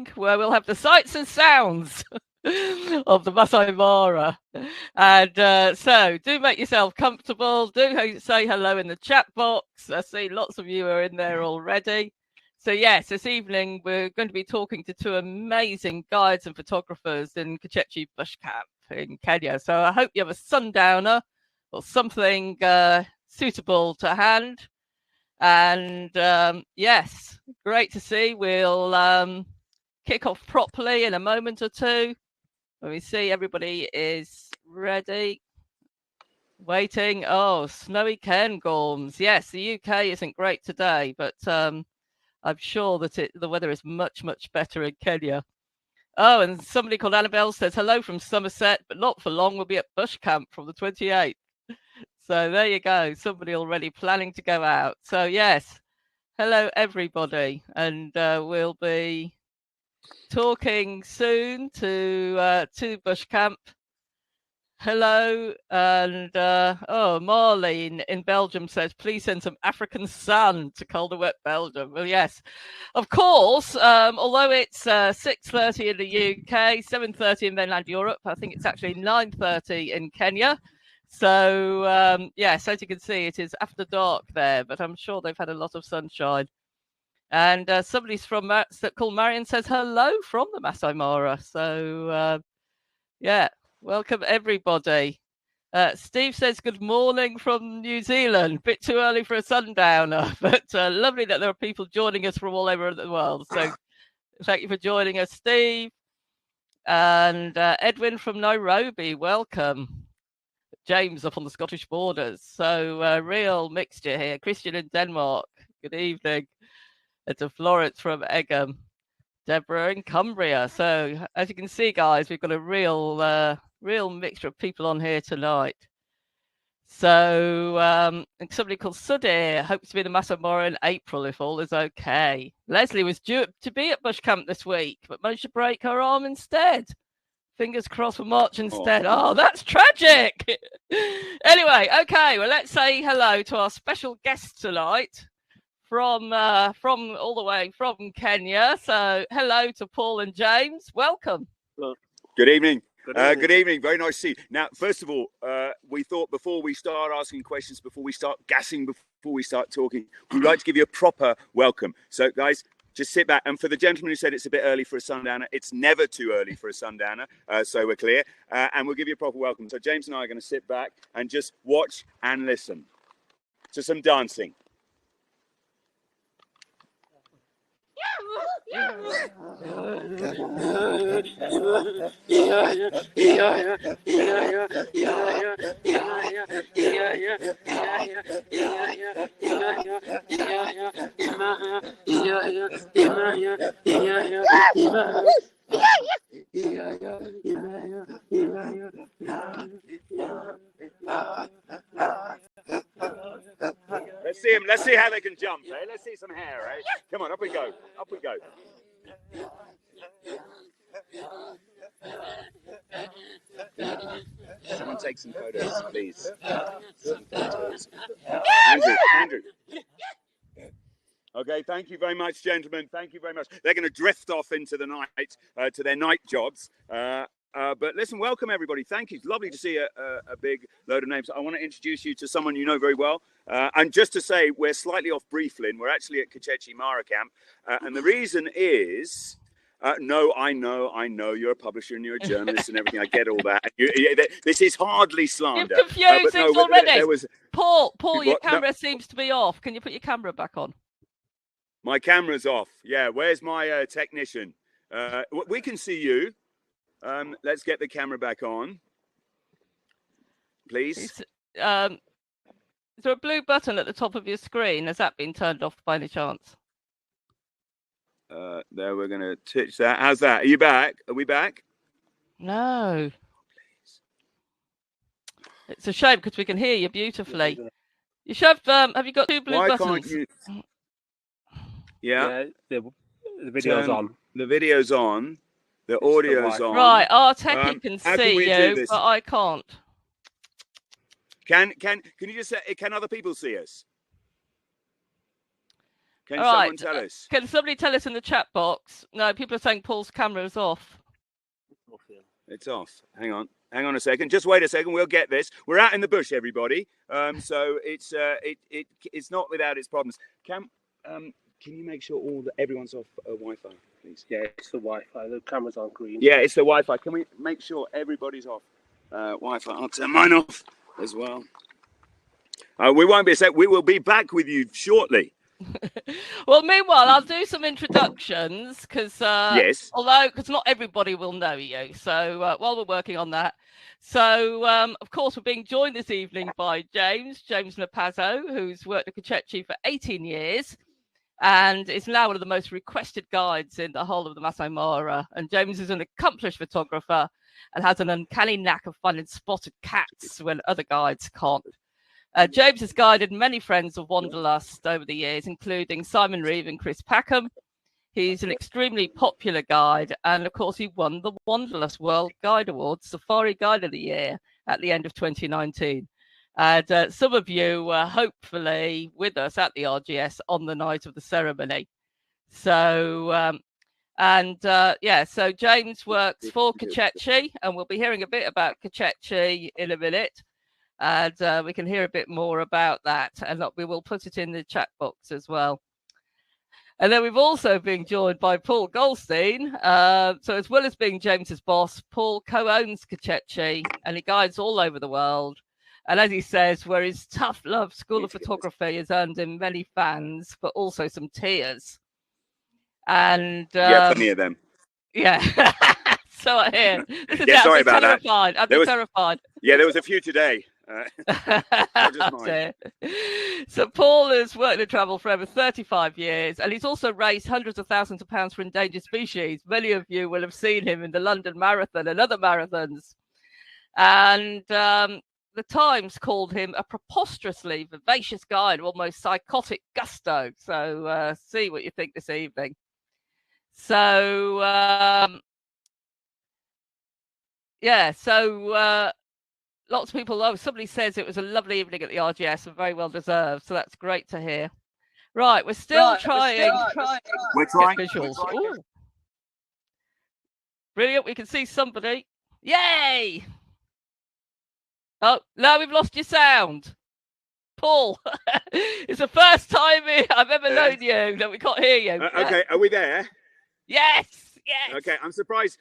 evening where we'll have the sights and sounds of the Masai Mara. And so do make yourself comfortable. Do say hello in the chat box. I see lots of you are in there already. So yes, this evening we're going to be talking to two amazing guides and photographers in Kachechi Bush Camp in Kenya. So I hope you have a sundowner or something suitable to hand. And yes, great to see. We'll kick off properly in a moment or two when we see everybody is ready. Waiting. Oh, snowy Cairngorms. Yes, the UK isn't great today, but I'm sure that the weather is much, much better in Kenya. Oh, and somebody called Annabelle says, hello from Somerset, but not for long. We'll be at Bush Camp from the 28th. So there you go. Somebody already planning to go out. So yes, hello, everybody. And we'll be talking soon to Bush Camp. Hello, and Marlene in Belgium says, please send some African sun to cold and wet Belgium. Well, yes, of course, although it's 6:30 in the UK, 7:30 in mainland Europe, I think it's actually 9:30 in Kenya. So, yes, as you can see, it is after dark there, but I'm sure they've had a lot of sunshine. And somebody's called Marion says, hello from the Masai Mara. So, yeah. Welcome, everybody. Steve says, good morning from New Zealand. Bit too early for a sundowner, but lovely that there are people joining us from all over the world. So thank you for joining us, Steve. And Edwin from Nairobi, welcome. James up on the Scottish borders. So real mixture here. Christian in Denmark, good evening. And to Florence from Egham. Deborah in Cumbria. So as you can see, guys, we've got a real mixture of people on here tonight. So somebody called Sudhir hopes to be the Masai Mara in April if all is okay. Leslie was due to be at Bush Camp this week, but managed to break her arm instead. Fingers crossed for March instead. Oh, that's tragic. Anyway, okay, well, let's say hello to our special guest tonight from all the way from Kenya. So hello to Paul and James. Welcome. Hello. Good evening. Good evening. Very nice to see you. Now, first of all, we thought before we start asking questions, before we start gassing, before we start talking, we'd like to give you a proper welcome. So, guys, just sit back. And for the gentleman who said it's a bit early for a sundowner, it's never too early for a sundowner. So we're clear. And we'll give you a proper welcome. So James and I are going to sit back and just watch and listen to some dancing. Let's see him. Let's see how they can jump. Eh? Let's see some hair. Eh? Come on, up we go. Up we go. Someone take some photos, please. Some photos. Andrew. Okay, thank you very much, gentlemen. Thank you very much. They're going to drift off into the night to their night jobs. But listen, welcome everybody. Thank you. It's lovely to see a big load of names. I want to introduce you to someone you know very well. And just to say, we're slightly off Brieflin. We're actually at Kachechi Mara camp. And the reason is, no, I know you're a publisher and you're a journalist and everything. I get all that. This is hardly slander. You've confused things already. Paul, your camera seems to be off. Can you put your camera back on? My camera's off. Yeah, where's my technician? We can see you. Let's get the camera back on, please. Is there a blue button at the top of your screen? Has that been turned off by any chance? There, we're going to touch that. How's that? Are you back? Are we back? No. Please. It's a shame because we can hear you beautifully. You should have. Have you got two blue buttons? Can't you... Yeah. The video's on. The video's on. The audio's on. Right, our techie can see you, but I can't. Can you just say? Can other people see us? Can All someone right. tell us? Can somebody tell us in the chat box? No, people are saying Paul's camera is off. It's off. Hang on a second. Just wait a second. We'll get this. We're out in the bush, everybody. So it's not without its problems. Can you make sure everyone's off Wi-Fi, please? Yeah, it's the Wi-Fi. The camera's on green. Yeah, it's the Wi-Fi. Can we make sure everybody's off Wi-Fi? I'll turn mine off as well. We won't be a sec. We will be back with you shortly. Well, meanwhile, I'll do some introductions because yes, because not everybody will know you. So while we're working on that, so of course we're being joined this evening by James Napazzo, who's worked at Kachechi for 18 years and is now one of the most requested guides in the whole of the Masai Mara. And James is an accomplished photographer and has an uncanny knack of finding spotted cats when other guides can't. James has guided many friends of Wanderlust over the years, including Simon Reeve and Chris Packham. He's an extremely popular guide, and of course, he won the Wanderlust World Guide Award, Safari Guide of the Year, at the end of 2019. And some of you were hopefully with us at the RGS on the night of the ceremony. So, so James works for Kachechi, and we'll be hearing a bit about Kachechi in a minute. And we can hear a bit more about that, and we will put it in the chat box as well. And then we've also been joined by Paul Goldstein. So as well as being James's boss, Paul co-owns Kachechi, and he guides all over the world. And as he says, where his tough love school of photography has earned him many fans, but also some tears. And plenty of them. Yeah. So I hear. Sorry about terrified. I've been terrified. Yeah, there was a few today. So Paul has worked in travel for over 35 years, and he's also raised hundreds of thousands of pounds for endangered species. Many of you will have seen him in the London Marathon and other marathons. And the Times called him a preposterously vivacious guide, almost psychotic gusto. So see what you think this evening. So lots of people, somebody says it was a lovely evening at the RGS and very well deserved. So that's great to hear. Right, we're still trying. We're trying visuals. Ooh. Brilliant, we can see somebody. Yay! Oh, no, we've lost your sound. Paul, it's the first time I've ever known you that we can't hear you. Okay, are we there? Yes. Yes. Okay, I'm surprised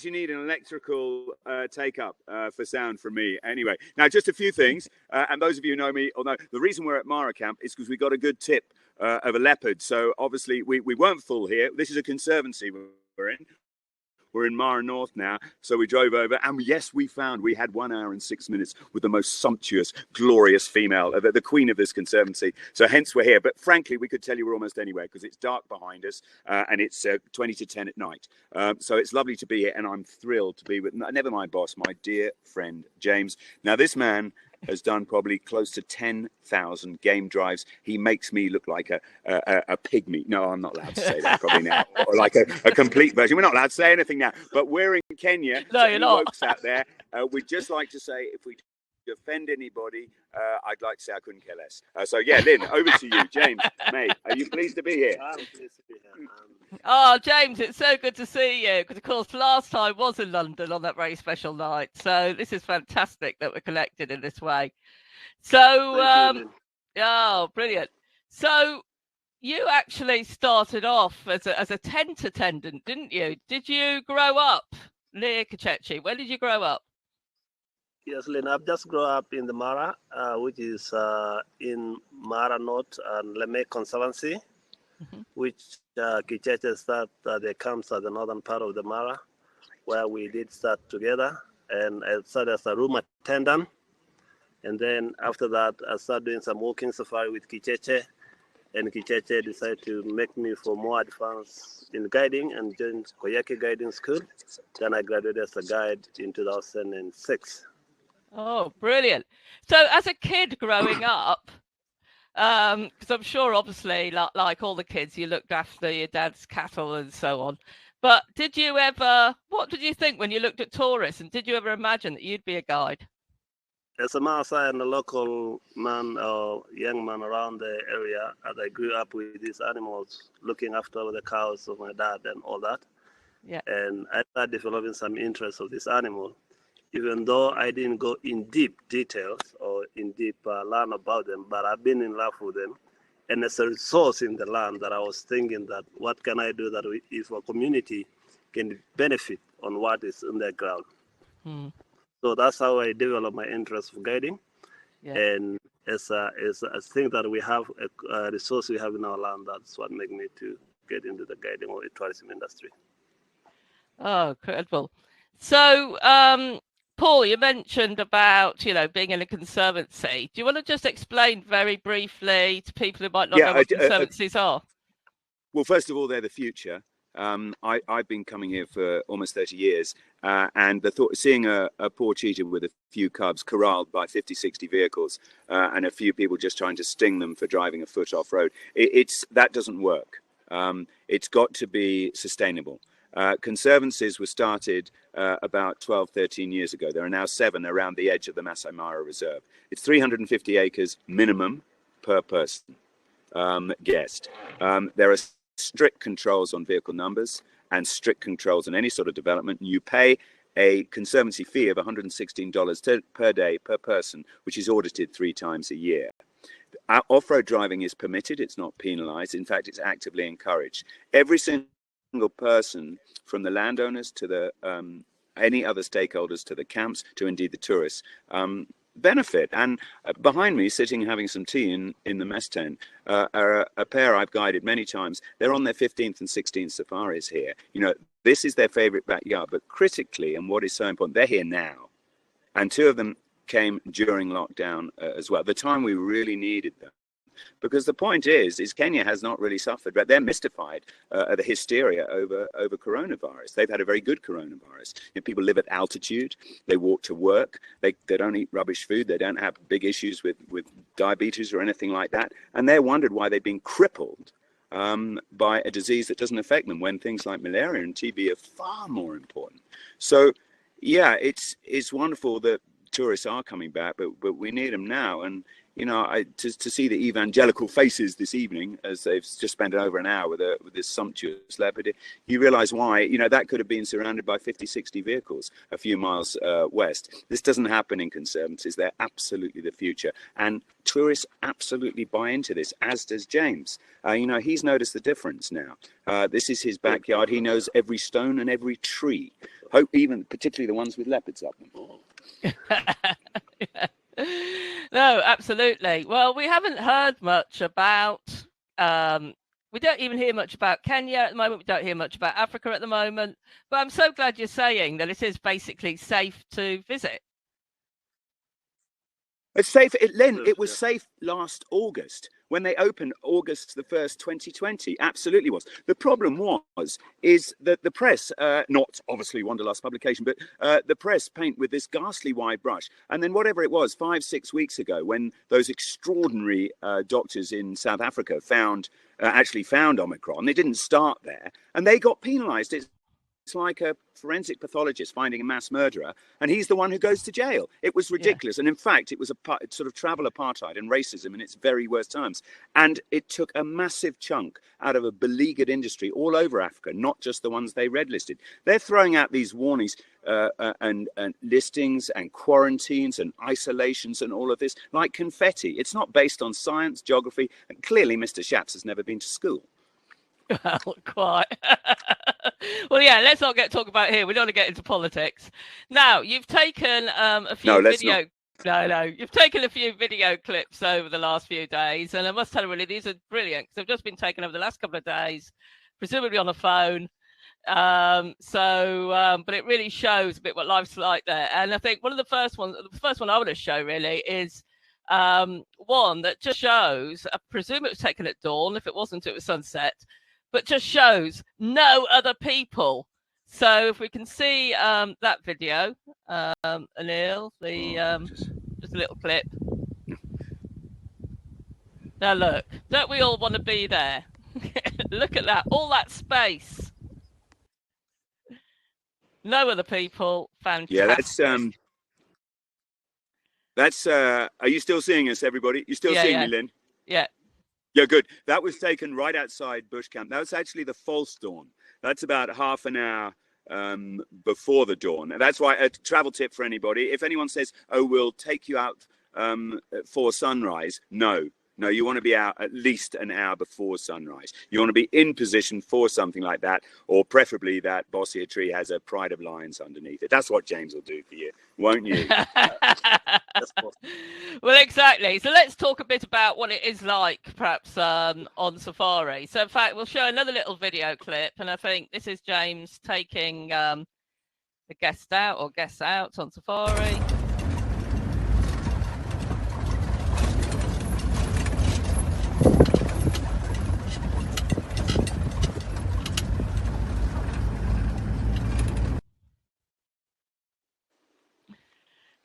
you need an electrical take-up for sound from me. Anyway, now just a few things, and those of you who know me will know the reason we're at Mara Camp is because we got a good tip of a leopard. So obviously we weren't full here. This is a conservancy we're in. We're in Mara North now, so we drove over, and yes, we had 1 hour and 6 minutes with the most sumptuous, glorious female, the queen of this conservancy. So hence we're here. But frankly, we could tell you we're almost anywhere because it's dark behind us, and it's 20 to 10 at night. So it's lovely to be here, and I'm thrilled to be with, never my boss, my dear friend, James. Now, this man has done probably close to 10,000 game drives. He makes me look like a pygmy. No, I'm not allowed to say that probably now. Or like a complete version. We're not allowed to say anything now. But we're in Kenya. No, you're not. Folks out there. We'd just like to say, if we offend anybody, I'd like to say I couldn't care less. So yeah, Lynn, over to you. James, mate, are you pleased to be here? I'm pleased to be here. Oh, James, it's so good to see you. Because, of course, last time was in London on that very special night. So this is fantastic that we're connected in this way. So, brilliant. So you actually started off as a tent attendant, didn't you? Did you grow up near Kachechi? Where did you grow up? Yes, Lynn, I've just grown up in the Mara, which is in Mara North and Leme Conservancy, which Kachechi started the camps at the northern part of the Mara, where we did start together. And I started as a room attendant. And then after that, I started doing some walking safari with Kachechi. And Kachechi decided to make me for more advance in guiding and joined Koyaki Guiding School. Then I graduated as a guide in 2006. Oh, brilliant. So as a kid growing up, because I'm sure obviously like all the kids, you looked after your dad's cattle and so on. But what did you think when you looked at tourists, and did you ever imagine that you'd be a guide? as a Maasai and a local man or young man around the area, as I grew up with these animals, looking after the cows of my dad and all that. Yeah. And I started developing some interest of this animal, even though I didn't go in deep details or in deep learn about them, but I've been in love with them. And as a resource in the land that I was thinking that what can I do that if a community can benefit on what is in the ground. So that's how I developed my interest for guiding. Yeah. And as a thing that we have, a resource we have in our land, that's what made me to get into the guiding or the tourism industry. Oh, incredible. So, Paul, you mentioned about, being in a conservancy. Do you want to just explain very briefly to people who might not know what conservancies are? Well, first of all, they're the future. I've been coming here for almost 30 years, and the thought of seeing a poor cheetah with a few cubs corralled by 50, 60 vehicles and a few people just trying to sting them for driving a foot off-road, that doesn't work. It's got to be sustainable. Conservancies were started about 12, 13 years ago. There are now 7 around the edge of the Masai Mara Reserve. It's 350 acres minimum per person guest. There are strict controls on vehicle numbers and strict controls on any sort of development. You pay a conservancy fee of $116 per day per person, which is audited 3 times a year. Off-road driving is permitted. It's not penalized. In fact, it's actively encouraged. Every single person, from the landowners to the any other stakeholders, to the camps, to indeed the tourists, benefit. And behind me, sitting having some tea in the mess tent, are a pair I've guided many times. They're on their 15th and 16th safaris here. This is their favorite backyard, but critically, and what is so important, they're here now. And 2 of them came during lockdown as well, the time we really needed them. Because the point is Kenya has not really suffered, but they're mystified at the hysteria over coronavirus. They've had a very good coronavirus. People live at altitude. They walk to work. They don't eat rubbish food. They don't have big issues with diabetes or anything like that. And they wondered why they've been crippled by a disease that doesn't affect them, when things like malaria and TB are far more important. So, yeah, it's wonderful that tourists are coming back, but we need them now. And to see the evangelical faces this evening, as they've just spent over an hour with this sumptuous leopard, you realize why. That could have been surrounded by 50, 60 vehicles a few miles west. This doesn't happen in conservancies. They're absolutely the future. And tourists absolutely buy into this, as does James. He's noticed the difference now. This is his backyard. He knows every stone and every tree, even particularly the ones with leopards up them. Yeah. No, absolutely. Well, we haven't heard much about, we don't even hear much about Kenya at the moment. We don't hear much about Africa at the moment. But I'm so glad you're saying that it is basically safe to visit. It's safe. It was safe last August when they opened, August the 1st, 2020. Absolutely was. The problem is that the press, not obviously Wanderlust publication, but the press paint with this ghastly wide brush. And then whatever it was, 5-6 weeks ago, when those extraordinary doctors in South Africa actually found Omicron, they didn't start there, and they got penalized. It's like a forensic pathologist finding a mass murderer, and he's the one who goes to jail. It was ridiculous. Yeah. And in fact, it was sort of travel apartheid and racism in its very worst terms. And it took a massive chunk out of a beleaguered industry all over Africa, not just the ones they red listed. They're throwing out these warnings and listings and quarantines and isolations and all of this like confetti. It's not based on science, geography, and clearly Mr. Shaps has never been to school. Well, quite. Well, yeah, let's not talk about it here. We don't want to get into politics. Now, you've taken a few you've taken a few video clips over the last few days, and I must tell you, really, these are brilliant because they've just been taken over the last couple of days, presumably on a phone. But it really shows a bit what life's like there. And I think the first one I want to show really is one that just shows, I presume it was taken at dawn. If it wasn't, it was sunset. But just shows no other people. So if we can see that video, Anil, just a little clip. Now look, don't we all want to be there? Look at that, all that space. No other people, fantastic. Yeah, that's That's, are you still seeing us, everybody? You still seeing me, Lynn? Yeah. Yeah, good. That was taken right outside bush camp. That was actually the false dawn. That's about half an hour before the dawn. And that's why a travel tip for anybody. If anyone says, oh, we'll take you out for sunrise. No, you want to be out at least an hour before sunrise. You want to be in position for something like that, or preferably that bossier tree has a pride of lions underneath it. That's what James will do for you, won't you? Well, exactly. So let's talk a bit about what it is like, perhaps, on safari. So, in fact, we'll show another little video clip, and I think this is James taking the guests out on safari.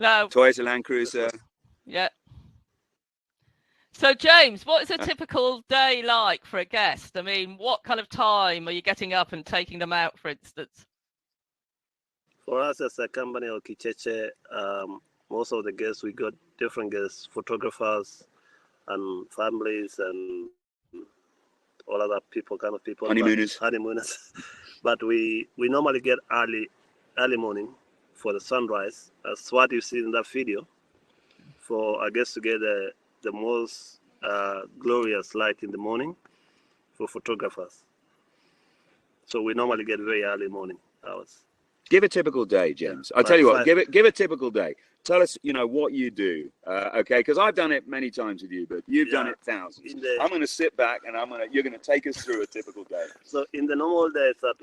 No. Toyota Land Cruiser. Yeah. So, James, what is a typical day like for a guest? I mean, what kind of time are you getting up and taking them out, for instance? For us as a company of Kicheche, most of the guests, we got different guests, photographers and families and all other people, kind of people. Honeymooners. But we normally get early morning for the sunrise. That's what you see in that video. For I guess to get the most glorious light in the morning for photographers. So we normally get very early morning hours. Give a typical day, James. I'll tell you what. Give a typical day. Tell us, what you do. Okay, because I've done it many times with you, but you've done it thousands. I'm going to sit back and you're going to take us through a typical day. So in the normal days that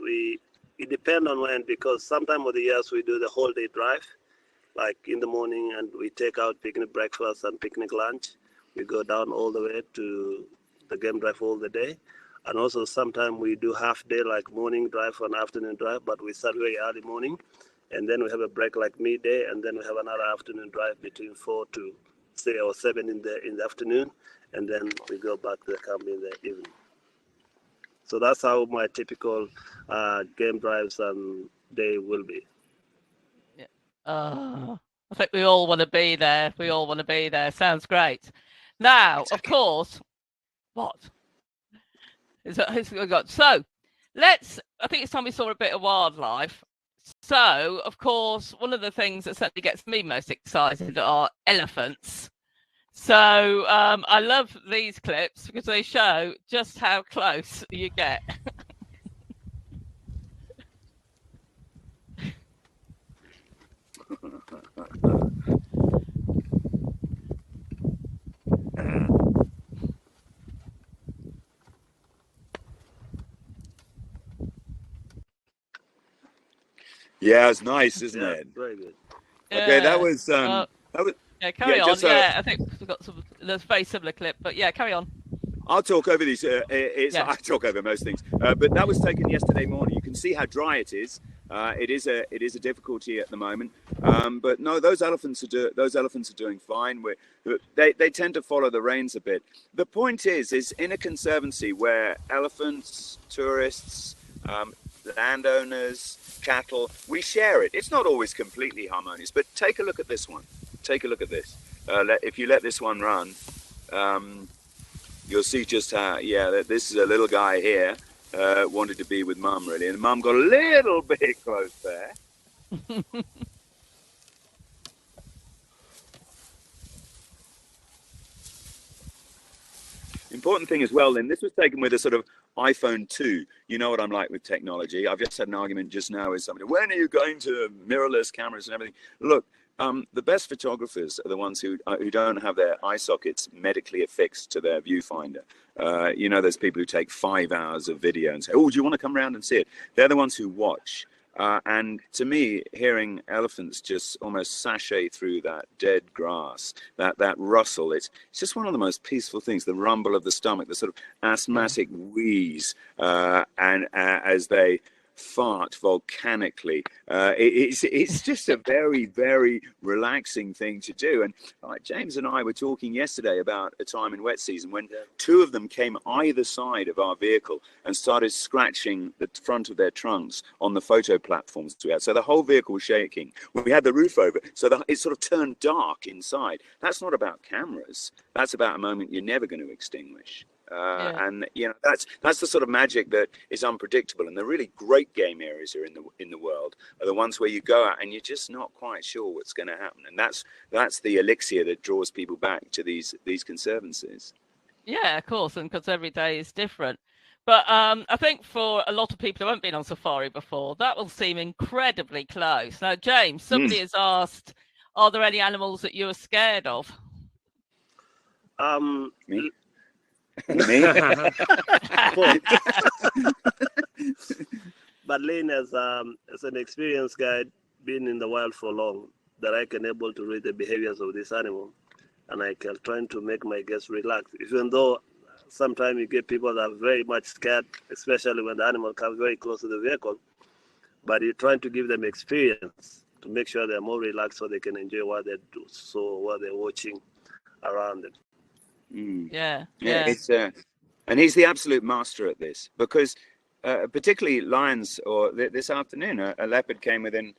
it depends on when, because sometime of the years we do the whole day drive, like in the morning, and we take out picnic breakfast and picnic lunch. We go down all the way to the game drive all the day. And also sometimes we do half day, like morning drive and afternoon drive, but we start very early morning. And then we have a break like midday, and then we have another afternoon drive between 4 to 6 or 7 in the afternoon. And then we go back to the camp in the evening. So that's how my typical game drives and day will be. Yeah. I think we all want to be there. Sounds great. Now, of course, what? So, I think it's time we saw a bit of wildlife. So, of course, one of the things that certainly gets me most excited are elephants. So I love these clips because they show just how close you get. Yeah, it's nice, isn't it? Very good. Okay, that was. Yeah, carry on. I think we've got there's a very similar clip, but yeah, carry on. I'll talk over these. I talk over most things, but that was taken yesterday morning. You can see how dry it is. It is a difficulty at the moment, but no, those elephants are doing fine. They tend to follow the rains a bit. The point is in a conservancy where elephants, tourists, landowners, cattle, we share it. It's not always completely harmonious, but take a look at this one. Take a look at this. If you let this one run, you'll see just how, this is a little guy here, wanted to be with Mum, really. And Mum got a little bit close there. Important thing as well, then, this was taken with a sort of iPhone 2. You know what I'm like with technology. I've just had an argument just now with somebody. When are you going to mirrorless cameras and everything? Look, the best photographers are the ones who don't have their eye sockets medically affixed to their viewfinder. There's people who take 5 hours of video and say, oh, do you want to come around and see it? They're the ones who watch. And to me, hearing elephants just almost sashay through that dead grass, that rustle, it's just one of the most peaceful things, the rumble of the stomach, the sort of asthmatic wheeze, and as they fart volcanically. It's just a very, very relaxing thing to do. And James and I were talking yesterday about a time in wet season when two of them came either side of our vehicle and started scratching the front of their trunks on the photo platforms we had. So the whole vehicle was shaking. We had the roof over, so it sort of turned dark inside. That's not about cameras. That's about a moment you're never going to extinguish. And that's the sort of magic that is unpredictable. And the really great game areas here in the world are the ones where you go out and you're just not quite sure what's going to happen. And that's the elixir that draws people back to these conservancies. Yeah, of course, and because every day is different. But I think for a lot of people who haven't been on safari before, that will seem incredibly close. Now, James, somebody has asked, are there any animals that you are scared of? Me? But Lynn, as an experienced guide, been in the wild for long, that I can able to read the behaviors of this animal, and I can try to make my guests relax. Even though sometimes you get people that are very much scared, especially when the animal comes very close to the vehicle, but you're trying to give them experience to make sure they're more relaxed so they can enjoy what they do, so what they're watching around them. Yeah. It's and he's the absolute master at this, because particularly lions, or this afternoon a leopard came within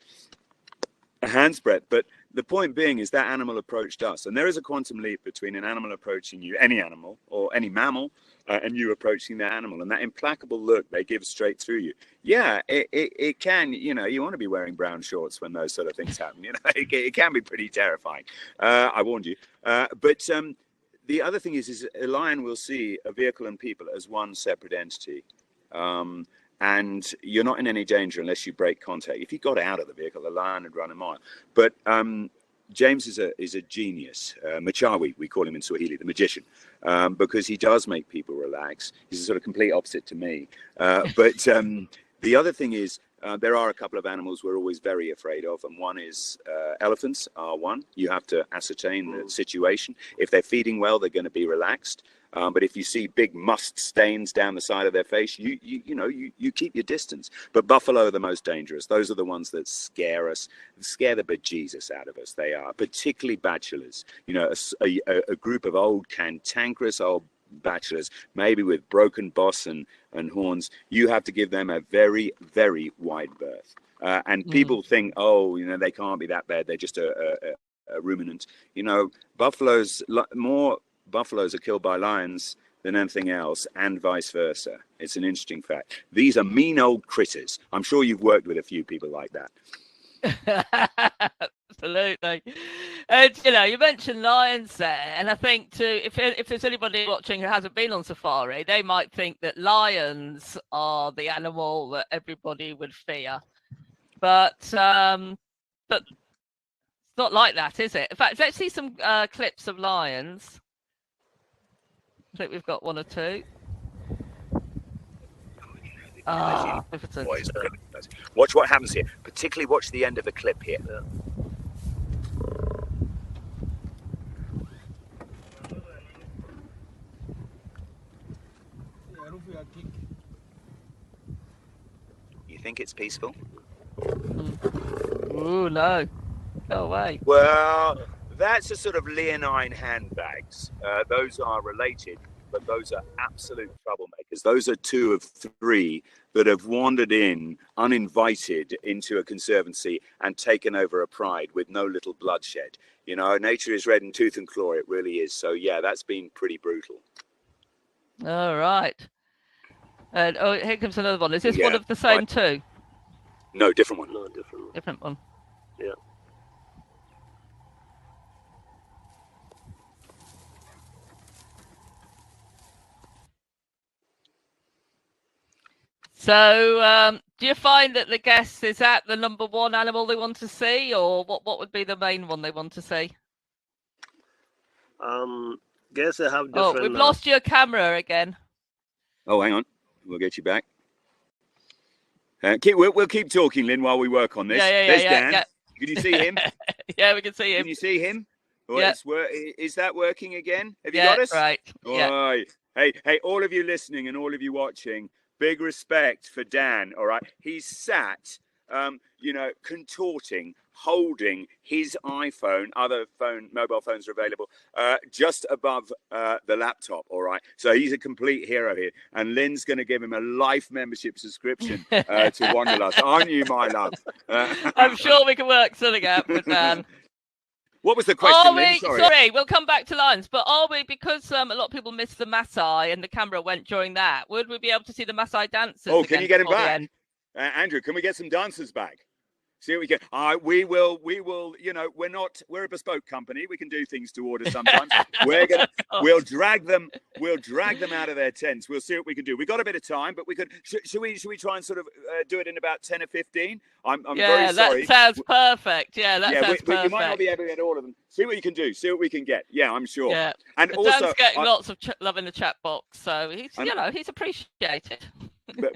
a hand's breadth. But the point being is that animal approached us, and there is a quantum leap between an animal approaching you, any animal or any mammal, and you approaching that animal, and that implacable look they give straight through you. Yeah, it can, you want to be wearing brown shorts when those sort of things happen. It can be pretty terrifying. I warned you. But the other thing is a lion will see a vehicle and people as one separate entity. And you're not in any danger unless you break contact. If you got out of the vehicle, the lion would run a mile. But James is a genius. Machawi, we call him in Swahili, the magician, because he does make people relax. He's a sort of complete opposite to me. But the other thing is, there are a couple of animals we're always very afraid of, and one is elephants are one. You have to ascertain the situation. If they're feeding well, they're going to be relaxed. But if you see big must stains down the side of their face, you keep your distance. But buffalo are the most dangerous. Those are the ones that scare us, scare the bejesus out of us. They are, particularly bachelors. A group of old cantankerous old bachelors, maybe with broken boss and horns. You have to give them a very, very wide berth. And people think, they can't be that bad. They're just a ruminant. Buffaloes are killed by lions than anything else, and vice versa. It's an interesting fact. These are mean old critters. I'm sure you've worked with a few people like that. Absolutely. And you mentioned lions there, and I think too, if there's anybody watching who hasn't been on safari, they might think that lions are the animal that everybody would fear, but it's not like that, is it? In fact, let's see some clips of lions. I think we've got one or two. Watch what happens here. Particularly watch the end of the clip here. You think it's peaceful? Ooh, no. Go away. Well, that's a sort of leonine handbags. Those are related, but those are absolute troublemakers. Those are two of three that have wandered in uninvited into a conservancy and taken over a pride with no little bloodshed. Nature is red in tooth and claw. It really is. So, yeah, that's been pretty brutal. All right. And here comes another one. Is this one of the same two? No, different one. No, different one. Different one. Yeah. So, do you find that the guests, is that the number one animal they want to see, or what would be the main one they want to see? Guess I have different. Oh, we've lost your camera again. Oh, hang on. We'll get you back. We'll keep talking, Lynn, while we work on this. There's Dan. Yeah. Can you see him? Yeah, we can see him. Can you see him? Yeah. Is that working again? Have you got us? Right. Yeah. Hey, all of you listening and all of you watching, big respect for Dan. All right, he's sat, contorting, holding his iPhone. Other mobile phones are available just above the laptop. All right, so he's a complete hero here, and Lynn's going to give him a life membership subscription to Wanderlust. Aren't you, my love? I'm sure we can work something out with Dan. What was the question, Lynn? Sorry. Sorry, we'll come back to lions, but are we, because a lot of people missed the Maasai and the camera went during that, would we be able to see the Maasai dancers? Oh, can you get him back? Andrew, can we get some dancers back? See what we can. We will, we're a bespoke company. We can do things to order sometimes. We'll drag them out of their tents. We'll see what we can do. We got a bit of time, but we could, should we try and sort of do it in about 10 or 15? I'm very sorry. That sounds perfect. Yeah, that sounds perfect. You might not be able to get all of them. See what you can do. See what we can get. Yeah, I'm sure. Yeah. And also, Dan's getting lots of love in the chat box, so he's appreciated. but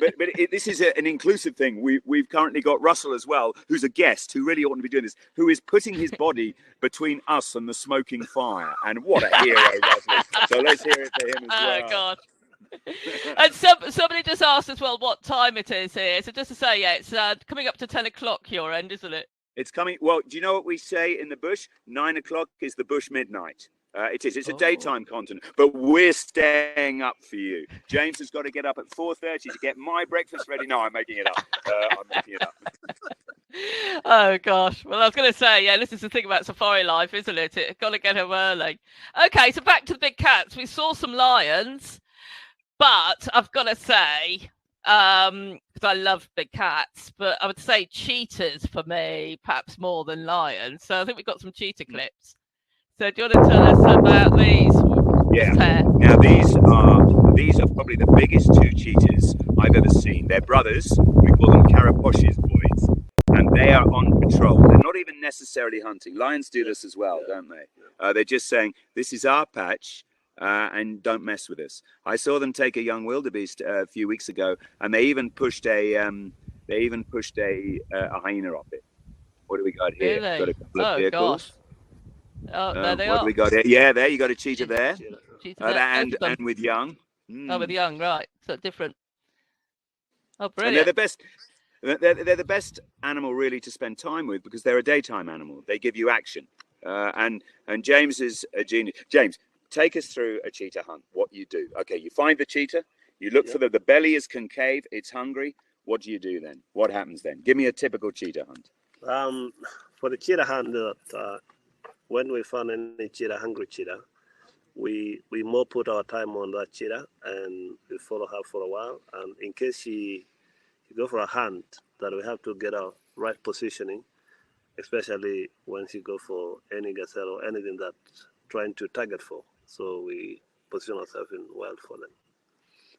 this is an inclusive thing. We've currently got Russell as well, who's a guest who really oughtn't to be doing this, who is putting his body between us and the smoking fire. And what a hero, Russell. So let's hear it to him as well. Oh, God. And somebody just asked as well what time it is here. So just to say, it's coming up to 10 o'clock your end, isn't it? It's coming. Well, do you know what we say in the bush? 9 o'clock is the bush midnight. It is. It's a daytime continent, but we're staying up for you. James has got to get up at 4:30 to get my breakfast ready. No, I'm making it up. Oh, gosh. Well, I was going to say, this is the thing about safari life, isn't it? It's got to get up early. Okay, so back to the big cats. We saw some lions, but I've got to say, because I love big cats, but I would say cheetahs for me, perhaps more than lions. So I think we've got some cheetah clips. So do you want to tell us about these? Yeah. Now these are probably the biggest two cheetahs I've ever seen. They're brothers. We call them Carapoches boys, and they are on patrol. They're not even necessarily hunting. Lions do this as well, don't they? They're just saying, "This is our patch, and don't mess with us." I saw them take a young wildebeest a few weeks ago, and they even pushed a hyena off it. What do we got here? Really? Got a couple of vehicles. Gosh. Oh, there they are. What do we got here? Yeah, there you got a cheetah there. And with young. Oh, with young, right? So different. Oh, brilliant! And they're the best. They're the best animal really to spend time with because they're a daytime animal. They give you action. And James is a genius. James, take us through a cheetah hunt. What you do? Okay, you find the cheetah. You look for the belly is concave. It's hungry. What do you do then? What happens then? Give me a typical cheetah hunt. For the cheetah hunt, when we find any hungry cheetah, we more put our time on that cheetah and we follow her for a while. And in case she go for a hunt, that we have to get our right positioning, especially when she go for any gazelle or anything that's trying to target for. So we position ourselves in well for them.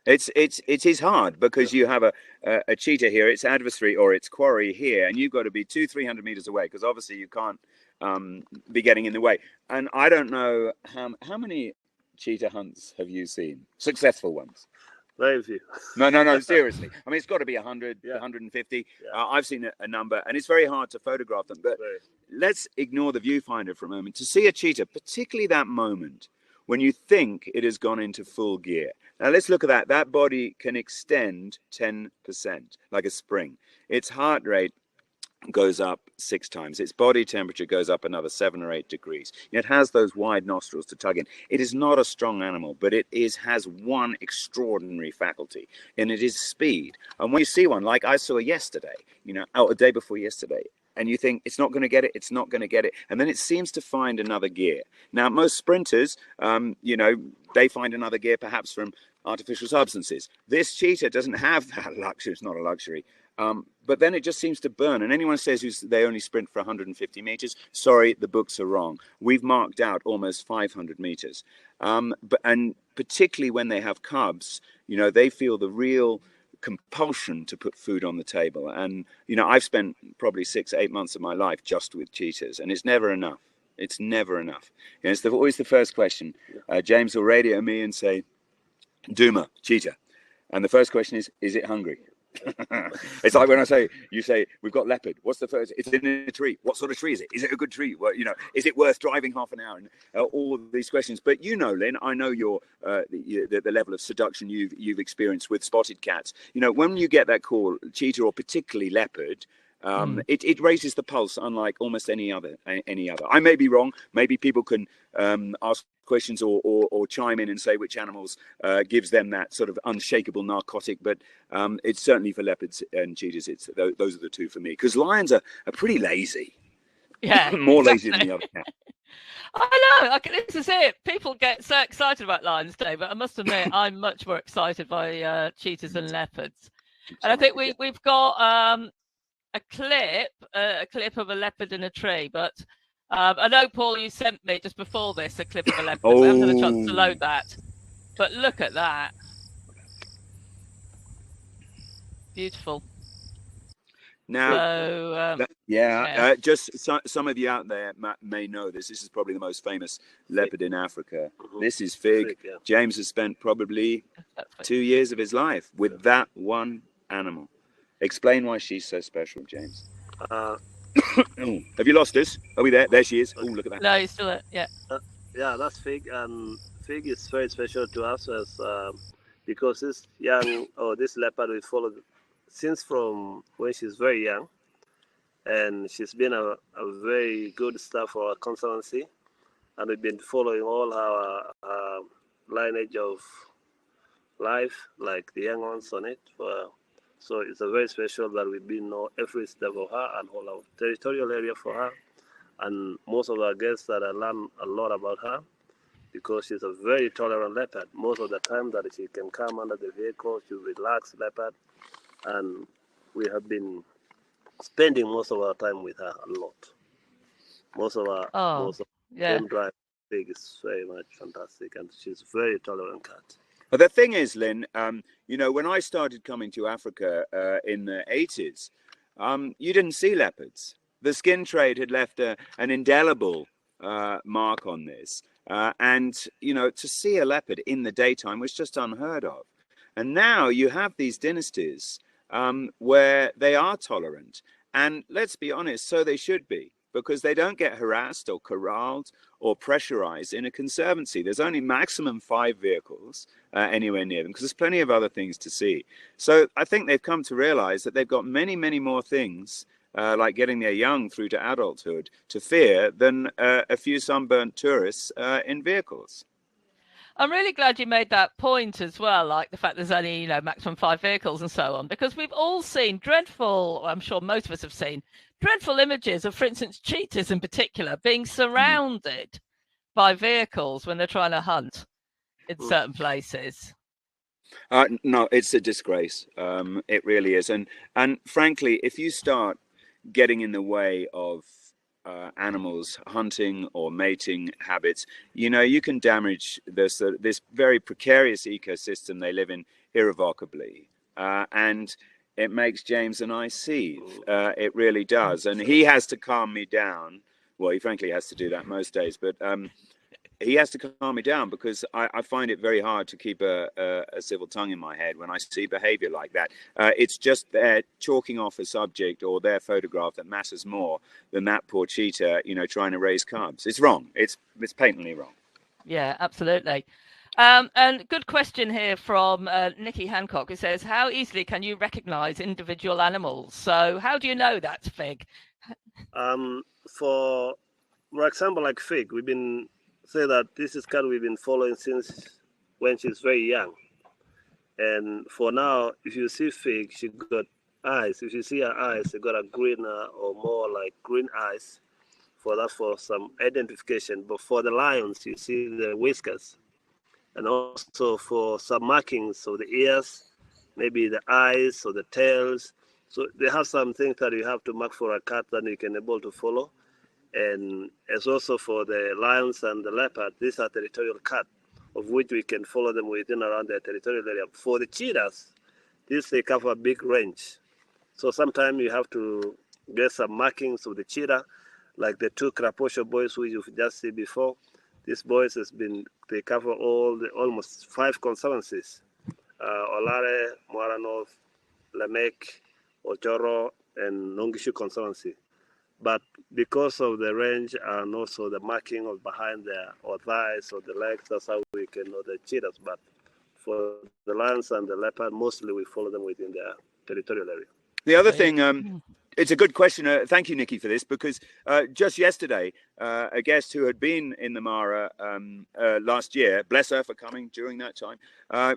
It is hard because you have a cheetah here, its adversary or its quarry here, and you've got to be 200-300 meters away because obviously you can't be getting in the way. And I don't know how many cheetah hunts have you seen? Successful ones? Very few. No, seriously. I mean, it's got to be 100, 150. Yeah. I've seen a number, and it's very hard to photograph them. But let's ignore the viewfinder for a moment. To see a cheetah, particularly that moment when you think it has gone into full gear. Now, let's look at that. That body can extend 10%, like a spring. Its heart rate goes up 6 times. Its body temperature goes up another 7 or 8 degrees. It has those wide nostrils to tug in. It is not a strong animal, but it has one extraordinary faculty, and it is speed. And when you see one, like I saw yesterday, a day before yesterday, and you think it's not going to get it, it's not going to get it, and then it seems to find another gear. Now, most sprinters, they find another gear perhaps from artificial substances. This cheetah doesn't have that luxury. It's not a luxury. But then it just seems to burn. And anyone says they only sprint for 150 meters, sorry, the books are wrong. We've marked out almost 500 meters. And particularly when they have cubs, they feel the real compulsion to put food on the table. And, I've spent probably 6-8 months of my life just with cheetahs, and it's never enough. It's never enough. It's always the first question. James will radio me and say, Duma, cheetah. And the first question is it hungry? It's like when you say we've got leopard. What's the first? It's in a tree. What sort of tree is it? Is it a good tree? Well, is it worth driving half an hour? And all of these questions. But Lynn, I know your the level of seduction you've experienced with spotted cats. When you get that call, cheetah or particularly leopard. It raises the pulse, unlike almost any other. I may be wrong. Maybe people can ask questions or chime in and say which animals gives them that sort of unshakable narcotic. But it's certainly for leopards and cheetahs. Those are the two for me. Because lions are pretty lazy. Yeah, more lazy than the other cat. I know. This is it. People get so excited about lions today, but I must admit, I'm much more excited by cheetahs and leopards. And I think we've got a clip of a leopard in a tree, but I know, Paul, you sent me just before this a clip of a leopard. I haven't had a chance to load that, but look at that. Beautiful. Now, just some of you out there may know this. This is probably the most famous leopard in Africa. This is Fig. Yeah. James has spent probably 2 years of his life with that one animal. Explain why she's so special, James. Have you lost us? Are we there? There she is. Oh, look at that. No, you're still there. Yeah. Yeah, that's Fig, and Fig is very special to us as because this leopard we followed since from when she's very young, and she's been a very good staff for our conservancy, and we've been following all our lineage of life, like the young ones on it. So it's a very special that we've been know every step of her and all our territorial area for her. And most of our guests that I learn a lot about her because she's a very tolerant leopard. Most of the time that she can come under the vehicle, she'll relax leopard. And we have been spending most of our time with her a lot. Most of home drive Pig is very much fantastic, and she's a very tolerant cat. But the thing is, Lynn, when I started coming to Africa in the 80s, you didn't see leopards. The skin trade had left an indelible mark on this. And to see a leopard in the daytime was just unheard of. And now you have these dynasties where they are tolerant. And let's be honest, so they should be, because they don't get harassed or corralled or pressurized in a conservancy. There's only maximum 5 vehicles anywhere near them, because there's plenty of other things to see. So I think they've come to realize that they've got many, many more things, like getting their young through to adulthood, to fear than a few sunburnt tourists in vehicles. I'm really glad you made that point as well, like the fact there's only, maximum 5 vehicles and so on, because we've all seen dreadful, I'm sure most of us have seen, dreadful images of, for instance, cheetahs in particular being surrounded by vehicles when they're trying to hunt in certain places. No, it's a disgrace. It really is. And frankly, if you start getting in the way of animals hunting or mating habits, you can damage this very precarious ecosystem they live in irrevocably, and it makes James and I seethe. It really does, and he has to calm me down. Well, he frankly has to do that most days, but he has to calm me down, because I find it very hard to keep a civil tongue in my head when I see behavior like that. It's just they're chalking off a subject or their photograph that matters more than that poor cheetah, trying to raise cubs. It's wrong. It's patently wrong. Yeah, absolutely. And good question here from Nikki Hancock, who says, how easily can you recognize individual animals? So how do you know that's Fig? For example, like Fig, we've been say that this is cat we've been following since when she's very young. And for now, if you see Fig, she got eyes. If you see her eyes, she got a green or more like green eyes. For some identification. But for the lions, you see the whiskers. And also for some markings of the ears, maybe the eyes or the tails. So they have some things that you have to mark for a cat that you can able to follow. And as also for the lions and the leopard, these are territorial cat, of which we can follow them within around their territorial area. For the cheetahs, they cover a big range. So sometimes you have to get some markings of the cheetah, like the 2 Kraposho boys who you've just seen before. These boys they cover almost 5 conservancies, Olare, Mara North, Lemek, Ochoro, and Nongishu conservancy. But because of the range and also the marking of behind the thighs or the legs, that's how we can know the cheetahs. But for the lions and the leopard, mostly we follow them within their territorial area. The other thing, it's a good question. Thank you, Nikki, for this, because just yesterday, a guest who had been in the Mara last year, bless her for coming during that time,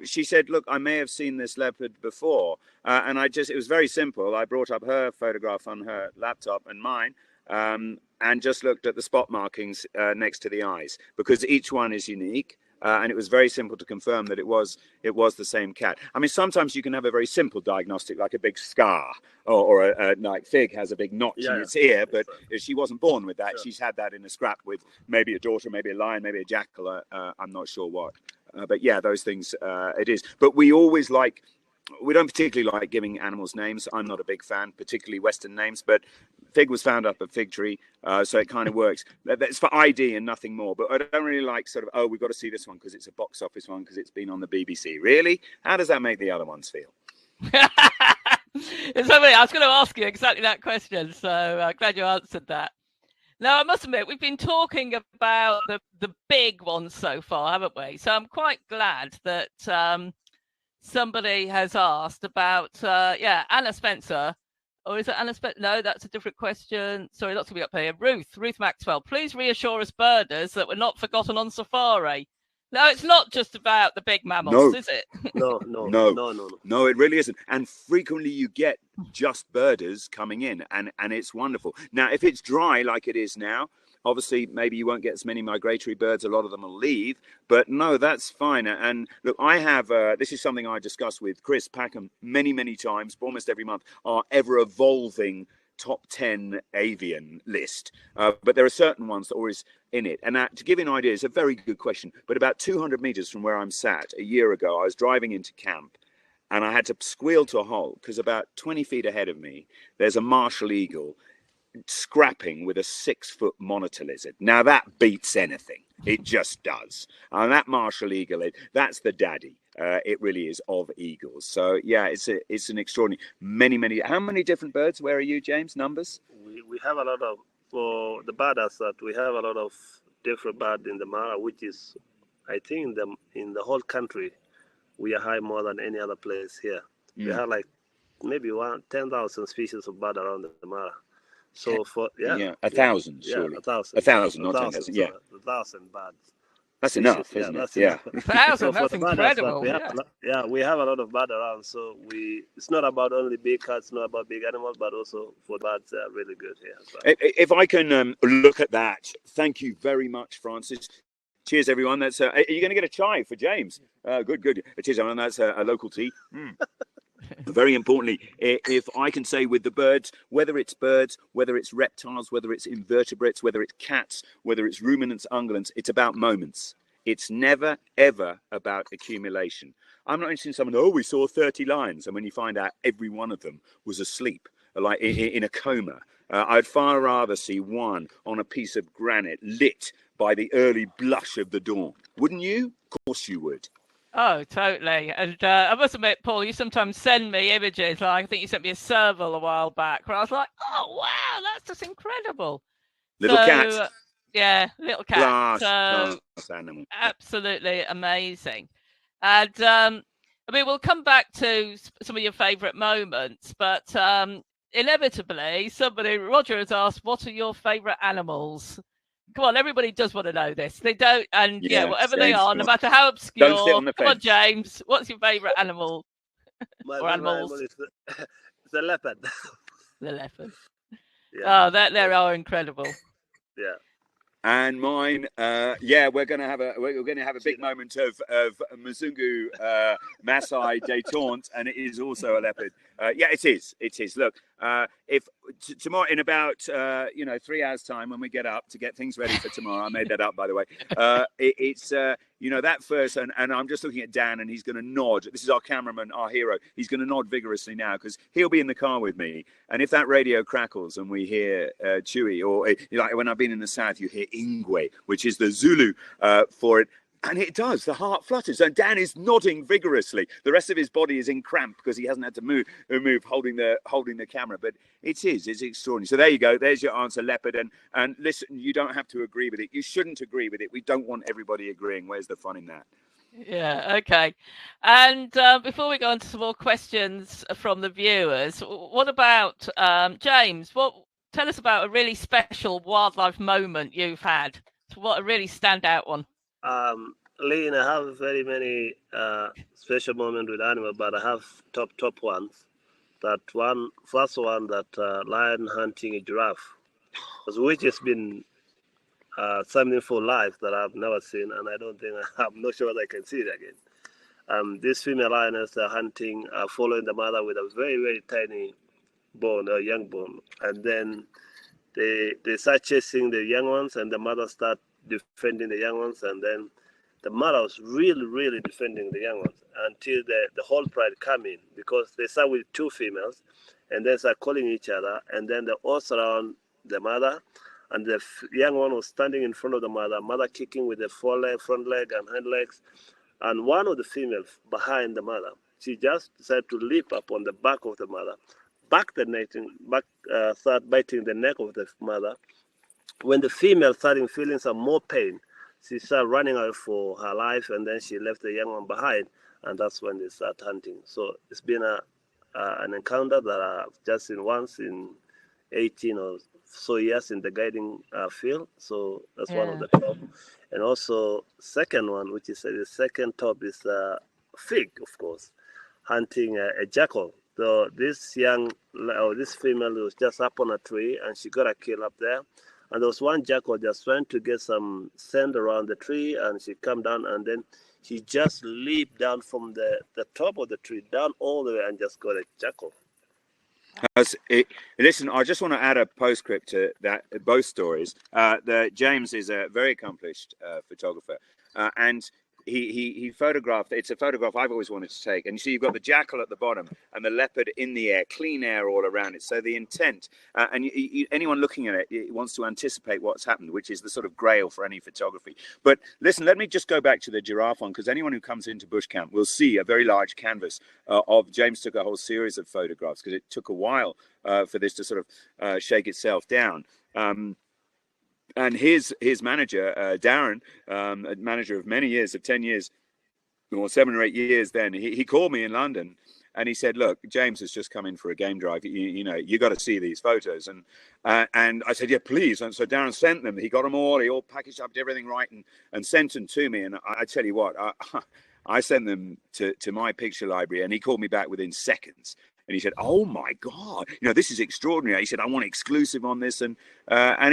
she said, look, I may have seen this leopard before. And it was very simple. I brought up her photograph on her laptop and mine and just looked at the spot markings next to the eyes, because each one is unique. And it was very simple to confirm that it was the same cat. I mean, sometimes you can have a very simple diagnostic, like a big scar, or like Fig has a big notch in its ear, but she wasn't born with that. Sure. She's had that in a scrap with maybe a daughter, maybe a lion, maybe a jackal. I'm not sure what. But yeah, those things it is. But we don't particularly like giving animals names. I'm not a big fan, particularly Western names, but Fig was found up a fig tree, so it kind of works. It's for ID and nothing more, but I don't really like sort of, we've got to see this one because it's a box office one because it's been on the BBC. Really? How does that make the other ones feel? It's funny. I was going to ask you exactly that question, so glad you answered that. Now, I must admit, we've been talking about the big ones so far, haven't we? So I'm quite glad that somebody has asked about, Anna Spencer. Or is it Anna Spencer? No, that's a different question. Sorry, not to be up here. Ruth Maxwell, please reassure us birders that we're not forgotten on safari. No, it's not just about the big mammals, is it? No, it really isn't. And frequently you get just birders coming in, and it's wonderful. Now, if it's dry like it is now, obviously, maybe you won't get as many migratory birds. A lot of them will leave. But no, that's fine. And look, I have, this is something I discuss with Chris Packham many, many times, almost every month, our ever-evolving top 10 avian list. But there are certain ones that are always in it. And to give you an idea, it's a very good question. But about 200 meters from where I'm sat a year ago, I was driving into camp and I had to squeal to a halt because about 20 feet ahead of me, there's a martial eagle scrapping with a 6-foot monitor lizard. Now that beats anything. It just does. And that martial eagle, that's the daddy. It really is of eagles. So yeah, it's an extraordinary. Many. How many different birds? Where are you, James? Numbers? We have a lot of, for the birders, that we have a lot of different birds in the Mara, which is, I think, in the whole country, we are high more than any other place here. We have like maybe 10,000 species of bird around the Mara. So for 1,000 surely. 1,000, not 10,000. Yeah, 1,000 birds. That's enough, isn't it? Yeah, 1,000. That's incredible. We have a lot of birds around. So it's not about only big cats, not about big animals, but also for birds, they're really good here. So. If I can look at that, thank you very much, Francis. Cheers, everyone. That's are you going to get a chai for James? Good. Cheers, everyone. That's a local tea. Very importantly, if I can say with the birds, whether it's reptiles, whether it's invertebrates, whether it's cats, whether it's ruminants, ungulates, it's about moments. It's never, ever about accumulation. I'm not interested in someone, we saw 30 lions. And when you find out every one of them was asleep, like in a coma, I'd far rather see one on a piece of granite lit by the early blush of the dawn. Wouldn't you? Of course you would. Oh, totally. And I must admit, Paul, you sometimes send me images. Like I think you sent me a serval a while back where I was like, oh, wow, that's just incredible. Little cat. Yeah, little cat. Class animal. Absolutely amazing. And I mean, we'll come back to some of your favourite moments, but inevitably, Roger has asked, what are your favourite animals? Come on, everybody does want to know this. They don't, and whatever they are, no matter how obscure. Don't sit on the fence. Come on, James, what's your favourite animal? My animals? It's the leopard. The leopard. Yeah. Oh, they are incredible. Yeah. And mine, we're going to have a big moment of Mzungu Masai détente, and it is also a leopard. It is. Look, if tomorrow in about 3 hours time when we get up to get things ready for tomorrow, I made that up by the way. It's that first, and I'm just looking at Dan, and he's going to nod. This is our cameraman, our hero. He's going to nod vigorously now because he'll be in the car with me. And if that radio crackles and we hear Chewy, or like when I've been in the south, you hear Ingwe, which is the Zulu for it. And it does. The heart flutters. And Dan is nodding vigorously. The rest of his body is in cramp because he hasn't had to move holding the camera. But it's extraordinary. So there you go. There's your answer, Leopard. And listen, you don't have to agree with it. You shouldn't agree with it. We don't want everybody agreeing. Where's the fun in that? Yeah, okay. And before we go on to some more questions from the viewers, what about James? Tell us about a really special wildlife moment you've had. What a really standout one. Lynn, I have very many special moments with animal, but I have top ones. First one that lion hunting a giraffe, which has been something for life that I've never seen, and I'm not sure that I can see it again. This female lioness are hunting, following the mother with a very, very tiny bone, a young bone, and then they start chasing the young ones, and the mother start defending the young ones, and then the mother was really, really defending the young ones until the whole pride come in, because they start with two females, and then start calling each other, and then they all surround the mother, and the young one was standing in front of the mother kicking with the front leg and hind legs, and one of the females behind the mother, she just decided to leap up on the back of the mother, start biting the neck of the mother. When the female started feeling some more pain, she started running out for her life, and then she left the young one behind, and that's when they start hunting. So it's been an encounter that I've just seen once in 18 or so years in the guiding field. So that's one of the top. And also second one, which is the second top, is Fig, of course, hunting a jackal. So this female was just up on a tree, and she got a kill up there. And there was one jackal just trying to get some sand around the tree, and she come down, and then she just leaped down from the top of the tree down all the way and just got a jackal. Listen, I just want to add a postscript to that, both stories. James is a very accomplished photographer, and he photographed. It's a photograph I've always wanted to take. And you see, you've got the jackal at the bottom and the leopard in the air, clean air all around it. So the intent, and anyone looking at it wants to anticipate what's happened, which is the sort of grail for any photography. But listen, let me just go back to the giraffe one, because anyone who comes into bush camp will see a very large canvas of James took a whole series of photographs, because it took a while for this to sort of shake itself down. And his manager, Darren, a manager of many years, of 10 years, or 7 or 8 years then, he called me in London, and he said, look, James has just come in for a game drive. You got to see these photos. And I said, yeah, please. And so Darren sent them. He got them all. He all packaged up everything right and sent them to me. And I tell you what, I sent them to my picture library, and he called me back within seconds. And he said, oh, my God, this is extraordinary. He said, I want exclusive on this. And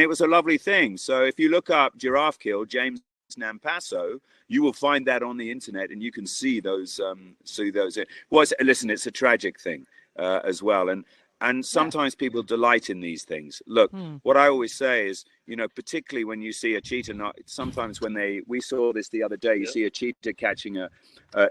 it was a lovely thing. So if you look up giraffe kill, James Nampasso, you will find that on the internet, and you can see those. Well, listen, it's a tragic thing as well. And sometimes people delight in these things. Look, what I always say is, particularly when you see a cheetah, sometimes when we saw this the other day, you see a cheetah catching a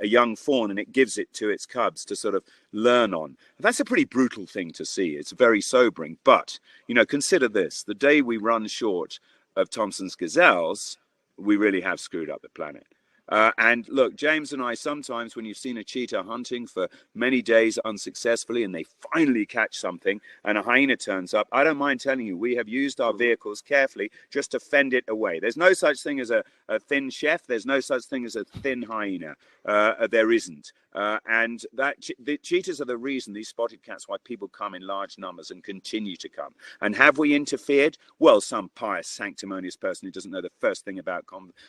young fawn, and it gives it to its cubs to sort of learn on. That's a pretty brutal thing to see. It's very sobering. But, consider this. The day we run short of Thompson's gazelles, we really have screwed up the planet. And look, James and I, sometimes when you've seen a cheetah hunting for many days unsuccessfully, and they finally catch something and a hyena turns up, I don't mind telling you, we have used our vehicles carefully just to fend it away. There's no such thing as a thin chef. There's no such thing as a thin hyena. There isn't. And the cheetahs are the reason, these spotted cats, why people come in large numbers and continue to come. And have we interfered? Well, some pious, sanctimonious person who doesn't know the first thing about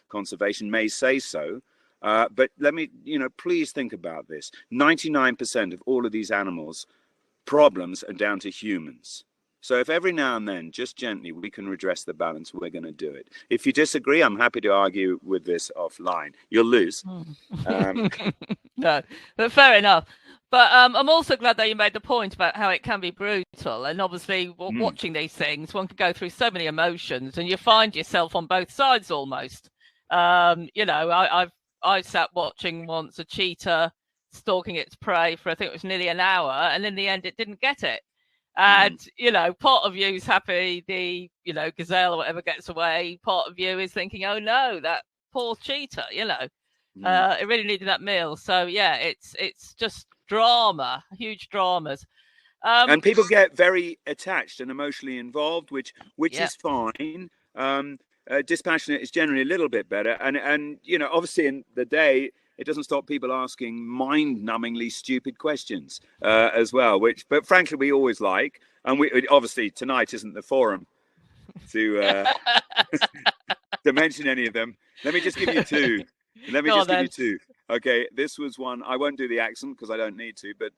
conservation may say so. But let me, please think about this. 99% of all of these animals' problems are down to humans. So if every now and then, just gently, we can redress the balance, we're going to do it. If you disagree, I'm happy to argue with this offline. You'll lose. No, but fair enough. But I'm also glad that you made the point about how it can be brutal. And obviously, watching these things, one can go through so many emotions, and you find yourself on both sides almost. I sat watching once a cheetah stalking its prey for, I think it was nearly an hour, and in the end, it didn't get it. And, part of you is happy the, gazelle or whatever gets away. Part of you is thinking, oh, no, that poor cheetah, you know. It really needed that meal. So yeah, it's just drama, huge dramas. And people get very attached and emotionally involved, which Yeah. is fine. Dispassionate is generally a little bit better, and you know, obviously in the day, it doesn't stop people asking mind-numbingly stupid questions as well, which, but frankly, we always like. And we obviously tonight isn't the forum to to mention any of them. Let me just give you two. Let me Go just on, give you then. two. Okay, this was one. I won't do the accent because I don't need to, but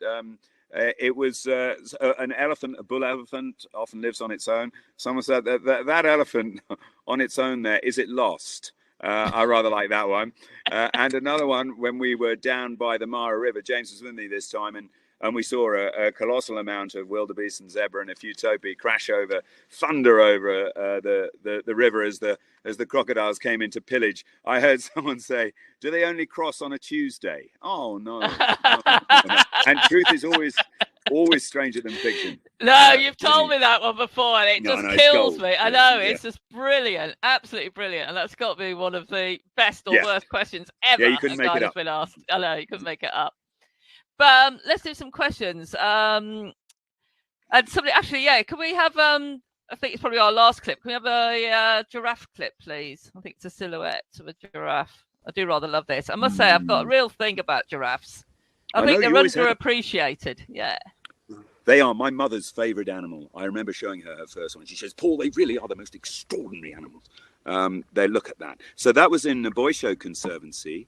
it was an elephant, a bull elephant, often lives on its own. Someone said that elephant on its own there, is it lost? I rather like that one. And another one, when we were down by the Mara River, James was with me this time, and we saw a colossal amount of wildebeest and zebra and a few topi crash over, thunder over the river as the crocodiles came into pillage. I heard someone say, "Do they only cross on a Tuesday?" Oh no. And truth is always stranger than fiction. No, you've told me that one before, and it just kills me. I know, it's just brilliant, absolutely brilliant, and that's got to be one of the best or worst questions ever. Yeah, you couldn't make it up. Been asked. I know, you couldn't make it up. But let's do some questions. And somebody, actually, yeah, can we have? I think it's probably our last clip. Can we have a giraffe clip, please? I think it's a silhouette of a giraffe. I do rather love this. I must say, I've got a real thing about giraffes. I think they're underappreciated. Yeah. They are my mother's favourite animal. I remember showing her first one. She says, "Paul, they really are the most extraordinary animals." They look at that. So that was in the Boisho Conservancy,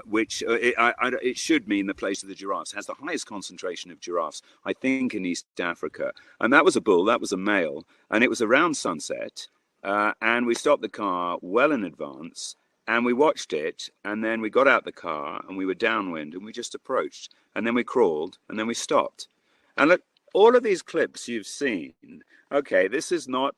which it should mean the place of the giraffes. It has the highest concentration of giraffes, I think, in East Africa. And that was a bull, that was a male. And it was around sunset. And we stopped the car well in advance. And we watched it. And then we got out the car and we were downwind and we just approached. And then we crawled and then we stopped. And look, all of these clips you've seen, okay, this is not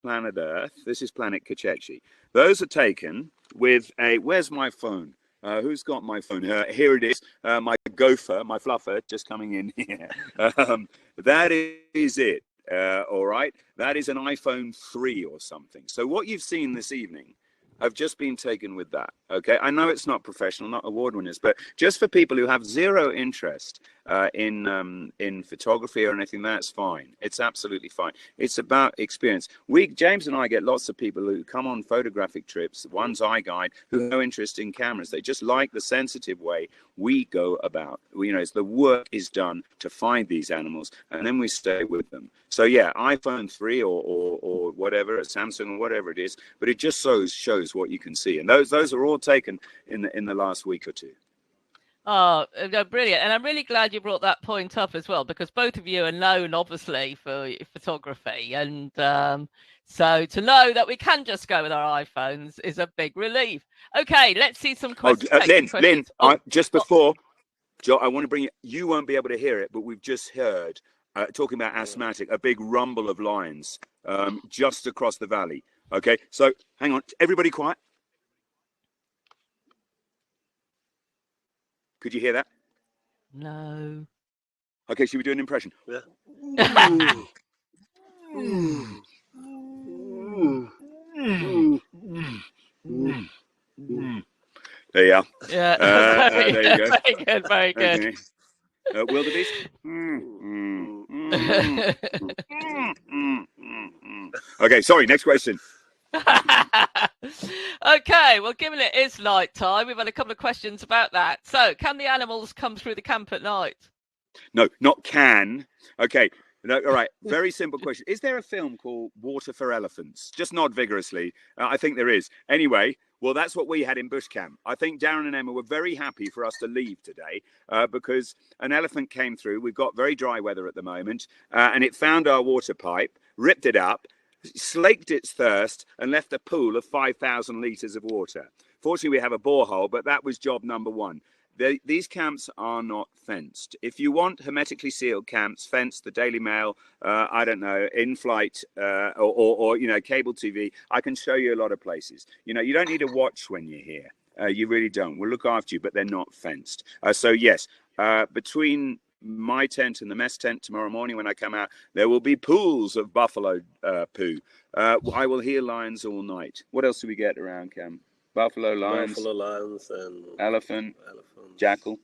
planet Earth. This is planet Kachechi. Those are taken with a, where's my phone? Who's got my phone? Here it is. My gopher, my fluffer, just coming in here. That is it. All right. That is an iPhone 3 or something. So what you've seen this evening have just been taken with that. Okay. I know it's not professional, not award winners, but just for people who have zero interest in photography or anything, that's fine. It's absolutely fine. It's about experience. James and I get lots of people who come on photographic trips, one's eye guide, who have no interest in cameras. They just like the sensitive way we go about. You know, the work is done to find these animals, and then we stay with them. So yeah, iPhone 3 or whatever, a Samsung or whatever it is, but it just shows what you can see, and those are all taken in the last week or two. Oh, brilliant. And I'm really glad you brought that point up as well, because both of you are known, obviously, for photography. And so to know that we can just go with our iPhones is a big relief. Okay, let's see some questions. Lynn, just before, Joe, I want to bring you won't be able to hear it, but we've just heard, talking about asthmatic, a big rumble of lions just across the valley. Okay, so hang on, everybody quiet. Could you hear that? No. Okay, should we do an impression? Yeah. There you are. Yeah. There you go. Very good. Very good. Okay. Wildebeest. Okay, sorry. Next question. Okay, well, given it is night time, we've had a couple of questions about that. So, can the animals come through the camp at night? No, not can. Okay, no, all right. Very simple question. Is there a film called Water for Elephants? Just nod vigorously. I think there is. Anyway, well, that's what we had in bush camp. I think Darren and Emma were very happy for us to leave today because an elephant came through. We've got very dry weather at the moment, and it found our water pipe, ripped it up, slaked its thirst, and left a pool of 5,000 litres of water. Fortunately, we have a borehole, but that was job number one. These camps are not fenced. If you want hermetically sealed camps, fenced, the Daily Mail, I don't know, in-flight or you know, cable TV, I can show you a lot of places. You know, you don't need a watch when you're here. You really don't. We'll look after you, but they're not fenced. So yes, between my tent and the mess tent tomorrow morning when I come out, there will be pools of buffalo poo. I will hear lions all night. What else do we get around, Cam? buffalo, lions, and elephant, elephants, jackal,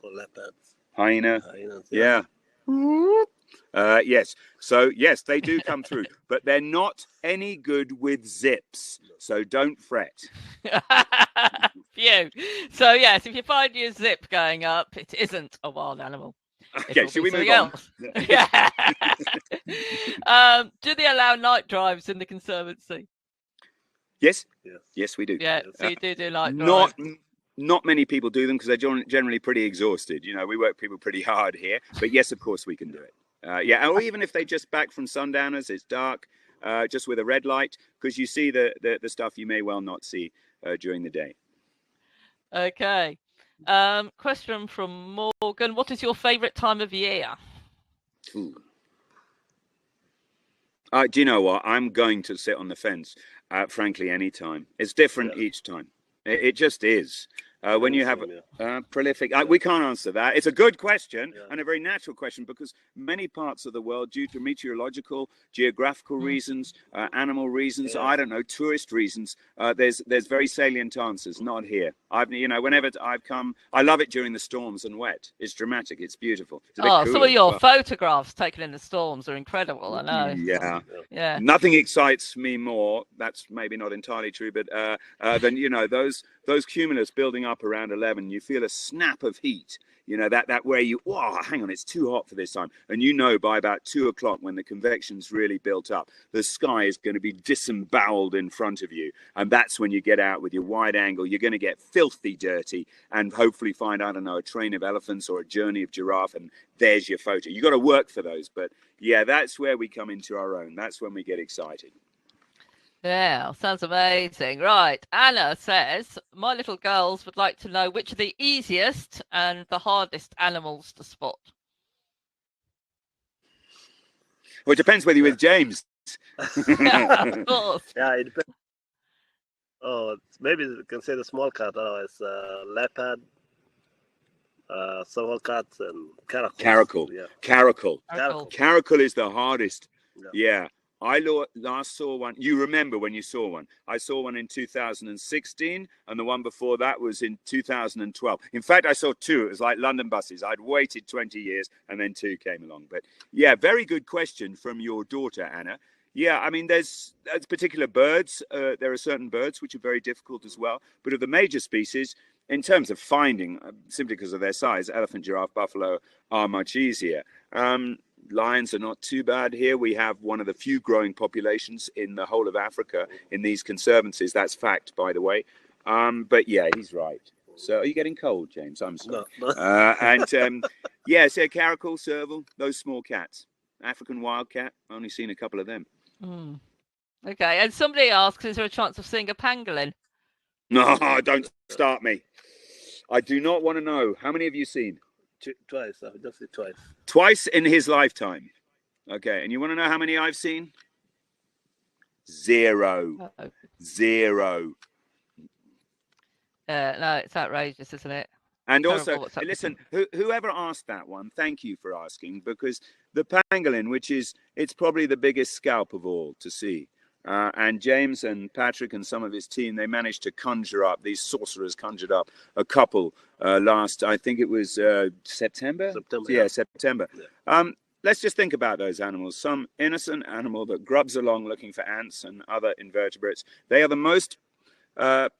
leopards, hyena. hyenas. Yeah. Yes. So, yes, they do come through, but they're not any good with zips. So don't fret. Phew. So, yes, if you find your zip going up, it isn't a wild animal. Okay, should we move on? Yeah. Do they allow night drives in the conservancy? Yes. Yes, we do. Yeah, so you do night drives. drives. Not many people do them because they're generally pretty exhausted. You know, we work people pretty hard here. But yes, of course, we can do it. Yeah, or even if they just back from sundowners, it's dark, just with a red light, because you see the stuff you may well not see during the day. Okay. Question from Morgan. What is your favourite time of year? Ooh. Do you know what? I'm going to sit on the fence, frankly, any time. It's different each time. It just is. When you have prolific, we can't answer that. It's a good question and a very natural question because many parts of the world, due to meteorological, geographical reasons, animal reasons, I don't know, tourist reasons, there's very salient answers. Not here. Whenever I've come, I love it during the storms and wet. It's dramatic. It's beautiful. It's some of your photographs taken in the storms are incredible. I know. Yeah. Nothing excites me more. That's maybe not entirely true, but than those cumulus building up around 11, you feel a snap of heat, that where hang on, it's too hot for this time. And by about 2 o'clock, when the convection's really built up, the sky is going to be disemboweled in front of you. And that's when you get out with your wide angle. You're going to get filthy dirty and hopefully find, I don't know, a train of elephants or a journey of giraffe. And there's your photo. You got to work for those. But yeah, that's where we come into our own. That's when we get excited. Yeah, sounds amazing. Right. Anna says, my little girls would like to know which are the easiest and the hardest animals to spot. Well, it depends whether you're with James. Of course. Yeah, it depends. Oh, maybe you can say the small cat. Otherwise, leopard, small cats, and caracal. Caracal is the hardest. Yeah. I last saw one. You remember when you saw one? I saw one in 2016, and the one before that was in 2012. In fact, I saw two. It was like London buses. I'd waited 20 years, and then two came along. But yeah, very good question from your daughter, Anna. Yeah, I mean, there's particular birds. There are certain birds which are very difficult as well. But of the major species, in terms of finding, simply because of their size, elephant, giraffe, buffalo are much easier. Lions are not too bad here. We have one of the few growing populations in the whole of Africa in these conservancies. That's fact, by the way. But yeah, he's right. So are you getting cold, James? I'm sorry. No. So caracal, serval, those small cats. African wildcat, only seen a couple of them. Okay, and somebody asks, is there a chance of seeing a pangolin? No, don't start me. I do not want to know. How many have you seen? Twice. I've just seen twice. Twice in his lifetime. Okay, and you want to know how many I've seen? Zero. Uh-oh. Zero. No, it's outrageous, isn't it? And also, listen, whoever asked that one, thank you for asking, because the pangolin, it's probably the biggest scalp of all to see. And James and Patrick and some of his team, they managed to these sorcerers conjured up a couple last, I think it was September? Yeah, September. Yeah. Let's just think about those animals. Some innocent animal that grubs along looking for ants and other invertebrates. They are the most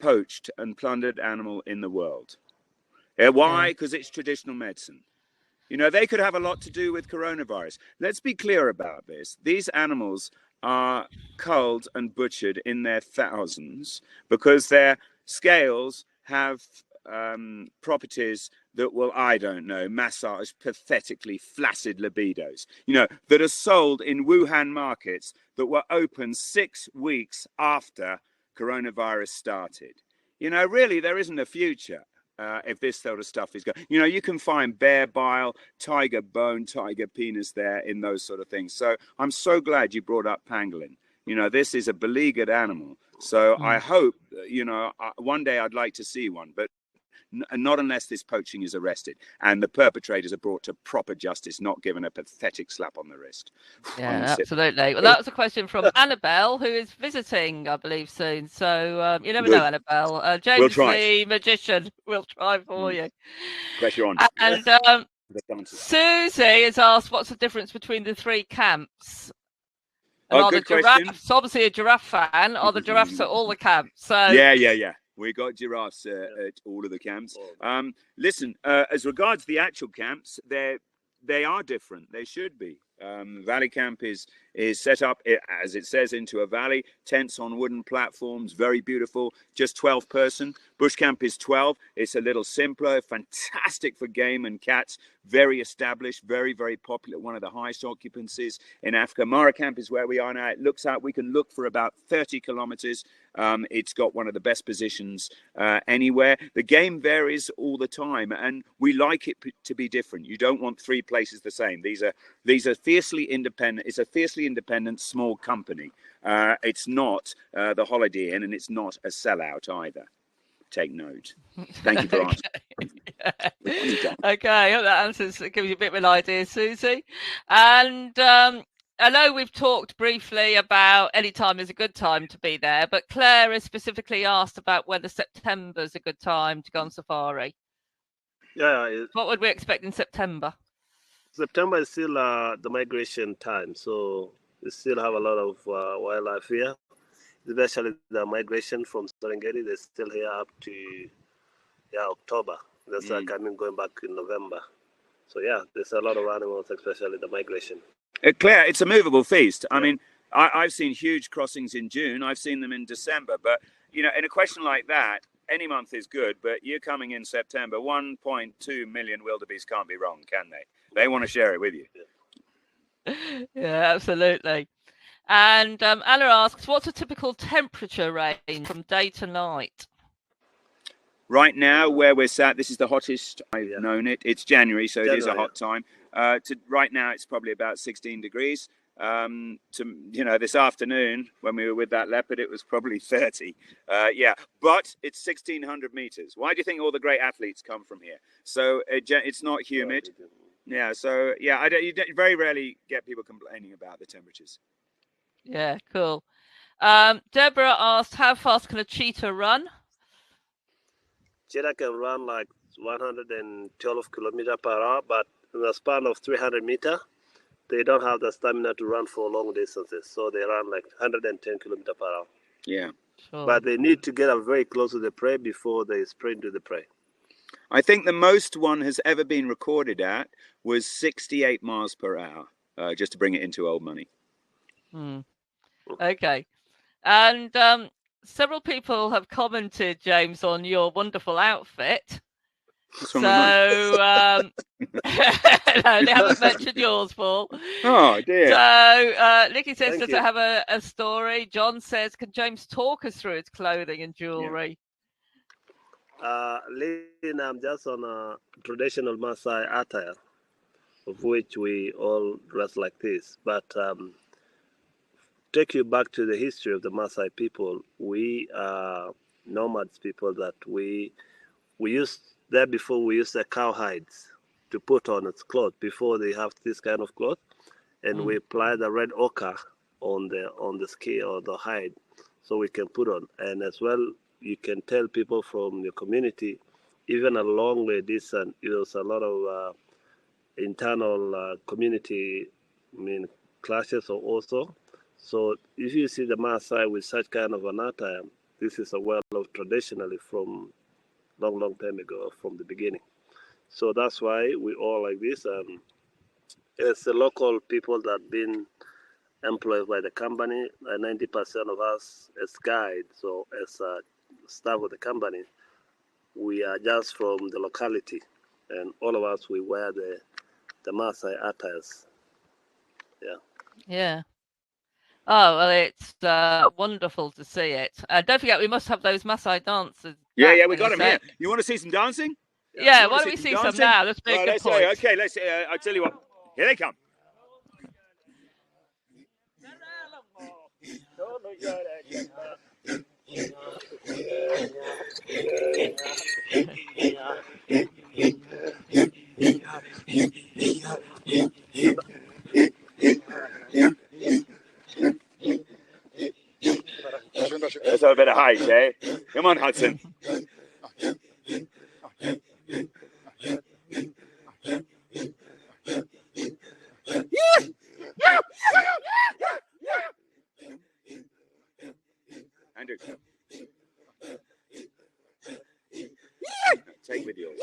poached and plundered animal in the world. Why? Because it's traditional medicine. They could have a lot to do with coronavirus. Let's be clear about this. These animals are culled and butchered in their thousands because their scales have properties that will, I don't know, massage pathetically flaccid libidos, that are sold in Wuhan markets that were open 6 weeks after coronavirus started. Really, there isn't a future. If this sort of stuff is going, you can find bear bile, tiger bone, tiger penis there in those sort of things. So I'm so glad you brought up pangolin. This is a beleaguered animal. So I hope, one day I'd like to see one. But not unless this poaching is arrested and the perpetrators are brought to proper justice, not given a pathetic slap on the wrist. Yeah, absolutely. Well, that was a question from Annabelle, who is visiting, I believe, soon. So you never know, Annabelle. James the magician will try for you. Pressure on. And Susie has asked, what's the difference between the three camps? And are the giraffes, obviously a giraffe fan, are the giraffes at all the camps? So Yeah. We got giraffes at all of the camps. Listen, as regards the actual camps, they are different. They should be. Valley camp is set up, as it says, into a valley. Tents on wooden platforms, very beautiful. Just 12 person. Bush camp is 12. It's a little simpler, fantastic for game and cats. Very established, very, very popular. One of the highest occupancies in Africa. Mara camp is where we are now. It looks out. We can look for about 30 kilometers. It's got one of the best positions anywhere. The game varies all the time, and we like it to be different. You don't want three places the same. These are fiercely independent. It's a fiercely independent small company. It's not the Holiday Inn, and it's not a sellout either. Take note. Thank you for asking. Okay, I hope that answers, gives you a bit of an idea, Susie. And I know we've talked briefly about any time is a good time to be there, but Claire has specifically asked about whether September is a good time to go on safari. Yeah. What would we expect in September? September is still the migration time, so we still have a lot of wildlife here, especially the migration from Serengeti. They're still here up to October. That's going back in November. So there's a lot of animals, especially the migration. Claire, it's a movable feast. I mean, I've seen huge crossings in June. I've seen them in December. But, in a question like that, any month is good. But you're coming in September. 1.2 million wildebeest can't be wrong, can they? They want to share it with you. Yeah, absolutely. And Anna asks, what's a typical temperature range from day to night? Right now, where we're sat, this is the hottest I've known it. It's January, so it is a hot time. Right now, it's probably about 16 degrees. This afternoon, when we were with that leopard, it was probably 30. But it's 1,600 meters. Why do you think all the great athletes come from here? So it's not humid. You very rarely get people complaining about the temperatures. Yeah, cool. Deborah asked, how fast can a cheetah run? Cheetah can run like 112 kilometers per hour, but in the span of 300 meters, they don't have the stamina to run for long distances. So they run like 110 kilometers per hour. Yeah. Sure. But they need to get up very close to the prey before they sprint to the prey. I think the most one has ever been recorded at was 68 miles per hour, just to bring it into old money. Okay. And several people have commented, James, on your wonderful outfit. So no, they haven't mentioned yours, Paul. Oh dear. So Nikki says, does it have a story? John says, can James talk us through his clothing and jewelry? Lynn, I'm just on a traditional Maasai attire, of which we all dress like this. But take you back to the history of the Maasai people. We are nomads people that we used there before. We used the cow hides to put on its cloth before they have this kind of cloth, and we apply the red ochre on the skin or the hide, so we can put on. And as well, you can tell people from your community, even a long way distance, there's a lot of internal community, clashes also. So if you see the Maasai with such kind of an attire, this is a well-loved traditionally from long time ago, from the beginning. So that's why we all like this. It's the local people that been employed by the company. 90% of us as guides or as staff of the company, we are just from the locality, and all of us, we wear the Maasai attires. Yeah. Oh, well, it's wonderful to see it. Don't forget, we must have those Maasai dances. Yeah, we got them here. You want to see some dancing? Yeah, why don't we see some now? Let's make a point. Okay, let's. I'll tell you what. Here they come. Let's have a bit of height, eh? Come on, Hudson. Andrew. Take with yours.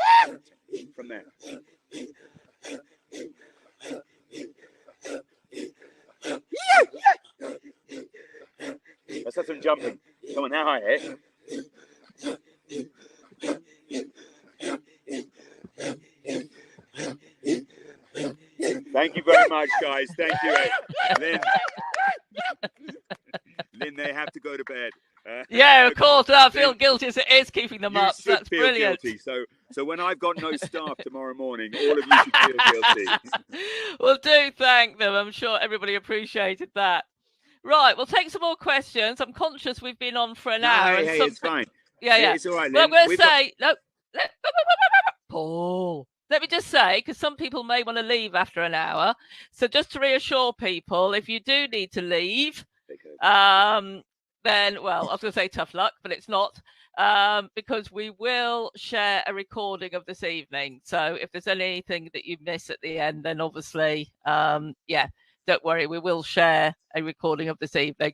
From there. Let's have some jumping. Come on, how high, eh? Thank you very much, guys. Thank you, Lynn. Lynn, they have to go to bed. Yeah, of course. I feel guilty as it is keeping them up. So that's feel brilliant. Guilty. So when I've got no staff tomorrow morning, all of you should feel guilty. Well, do thank them. I'm sure everybody appreciated that. Right, we'll take some more questions. I'm conscious we've been on for an hour. Hey, it's fine. Yeah. It's all right, Lynn. Well, I'm going to say, Paul, let me just say, because some people may want to leave after an hour. So just to reassure people, if you do need to leave, then, well, I was going to say tough luck, but it's not, because we will share a recording of this evening. So if there's anything that you miss at the end, then obviously, don't worry, we will share a recording of this evening.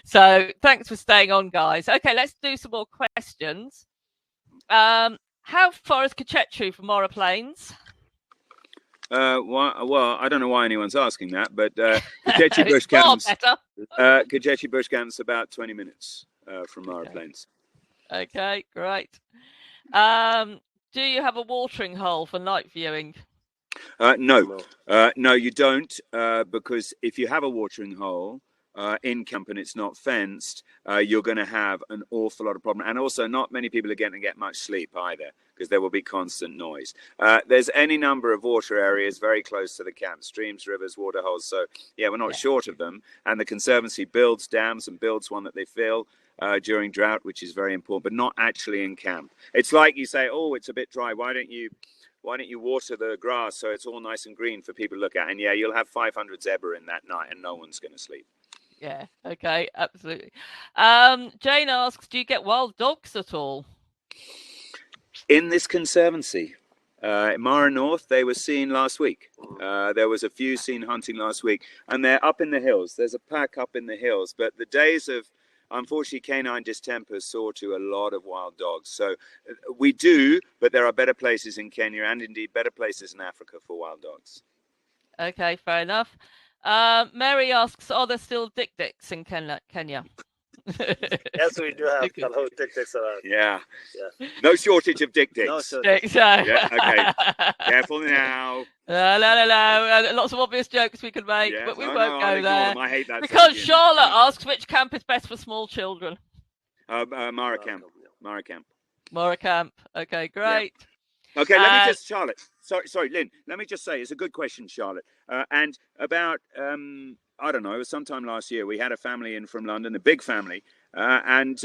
So thanks for staying on, guys. Okay, let's do some more questions. How far is Kachechu from Mara Plains? Well, I don't know why anyone's asking that, but Kachechu Bush Camp's Kachechu Bush Camp's about 20 minutes from Mara Plains. Okay, great. Do you have a watering hole for night viewing? No, you don't, because if you have a watering hole in camp and it's not fenced, you're going to have an awful lot of problem. And also, not many people are going to get much sleep either, because there will be constant noise. There's any number of water areas very close to the camp, streams, rivers, water holes. So, yeah, we're not short of them. And the Conservancy builds dams and builds one that they fill during drought, which is very important, but not actually in camp. It's like you say, oh, it's a bit dry. Why don't you water the grass so it's all nice and green for people to look at? And yeah, you'll have 500 zebra in that night and no one's going to sleep. Yeah, okay, absolutely. Jane asks, do you get wild dogs at all? In this conservancy, in Mara North, they were seen last week. There was a few seen hunting last week, and they're up in the hills. There's a pack up in the hills, but the days of, unfortunately, canine distemper saw to a lot of wild dogs. So we do, but there are better places in Kenya and indeed better places in Africa for wild dogs. Okay, fair enough. Mary asks, are there still dik-diks in Kenya? Yes, we do have hello dik-diks around. Yeah. No shortage of dik-diks. No shortage. Yeah, okay. Careful now. No. Lots of obvious jokes we could make, but we won't go there. I hate that. Because Charlotte asks, which camp is best for small children? Mara Camp. Mara Camp. Mara Camp. Okay, great. Yeah. Okay, let me just, Charlotte. Sorry, Lynn. Let me just say, it's a good question, Charlotte. And about, I don't know, it was sometime last year, we had a family in from London, a big family, and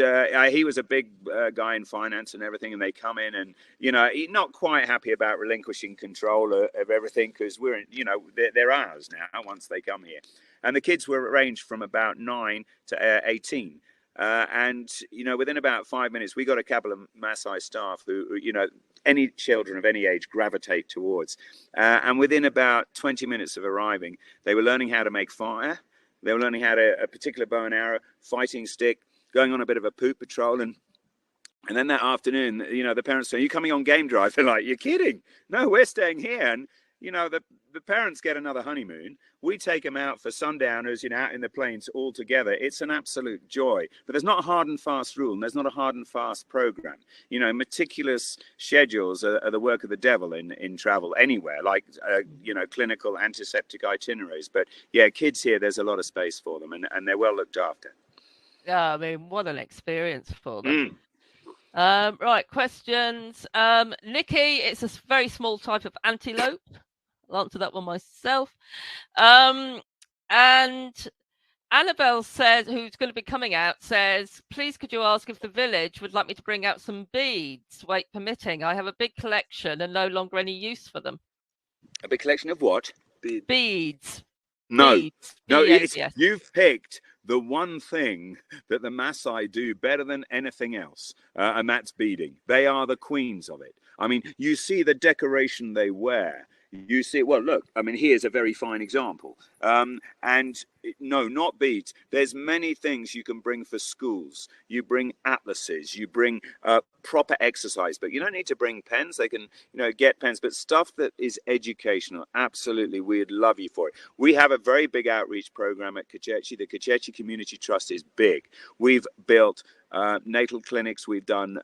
he was a big guy in finance and everything, and they come in and, he's not quite happy about relinquishing control of everything, because they're ours now once they come here. And the kids were ranged from about 9 to 18. And within about 5 minutes, we got a couple of Maasai staff who any children of any age gravitate towards. And within about 20 minutes of arriving, they were learning how to make fire. They were learning how to a particular bow and arrow, fighting stick, going on a bit of a poop patrol. And then that afternoon, the parents say, "Are you coming on game drive?" They're like, "You're kidding. No, we're staying here." And, the parents get another honeymoon. We take them out for sundowners, out in the plains all together. It's an absolute joy. But there's not a hard and fast rule, and there's not a hard and fast program. Meticulous schedules are the work of the devil in travel anywhere, like, clinical antiseptic itineraries. But, yeah, kids here, there's a lot of space for them, and they're well looked after. Yeah, I mean, what an experience for them. Right, questions. Nikki, it's a very small type of antelope. I'll answer that one myself. And Annabelle says, who's going to be coming out, says, please could you ask if the village would like me to bring out some beads, weight permitting? I have a big collection and no longer any use for them. A big collection of what? Beads. No, Beads. no, yes. you've picked the one thing that the Maasai do better than anything else, and that's beading. They are the queens of it. I mean, you see the decoration they wear. You see, well, look, I mean, here's a very fine example. And no, not beads. There's many things you can bring for schools. You bring atlases, you bring proper exercise, but you don't need to bring pens. They can, get pens, but stuff that is educational. Absolutely, we'd love you for it. We have a very big outreach program at Kachechi. The Kachechi Community Trust is big. We've built natal clinics. We've done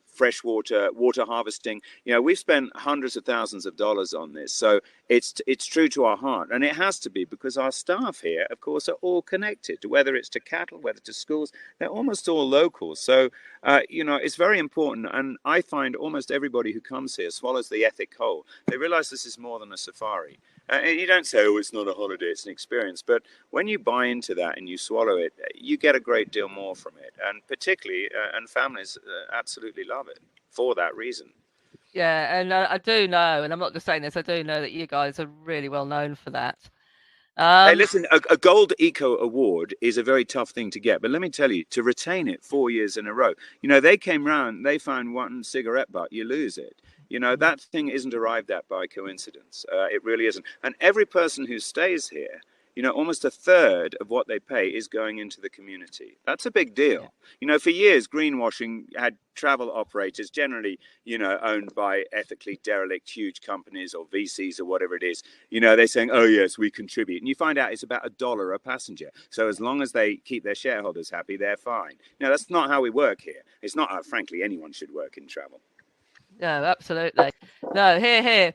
freshwater, water harvesting. We've spent hundreds of thousands of dollars on this. So it's true to our heart. And it has to be, because our staff here, of course, are all connected, whether it's to cattle, whether to schools. They're almost all local. So, it's very important. And I find almost everybody who comes here swallows the ethic whole. They realize this is more than a safari. And you don't say, oh, it's not a holiday, it's an experience. But when you buy into that and you swallow it, you get a great deal more from it. And particularly, and families absolutely love it for that reason. Yeah, and I do know, and I'm not just saying this, I do know that you guys are really well known for that. Hey, listen, a Gold Eco Award is a very tough thing to get. But let me tell you, to retain it 4 years in a row, they came round, they found one cigarette butt, you lose it. That thing isn't arrived at by coincidence. It really isn't. And every person who stays here, almost a third of what they pay is going into the community. That's a big deal. Yeah. For years, greenwashing had travel operators, generally, owned by ethically derelict huge companies or VCs or whatever it is. They're saying, oh, yes, we contribute. And you find out it's about $1 a passenger. So as long as they keep their shareholders happy, they're fine. Now, that's not how we work here. It's not how, frankly, anyone should work in travel. No, absolutely. No, here.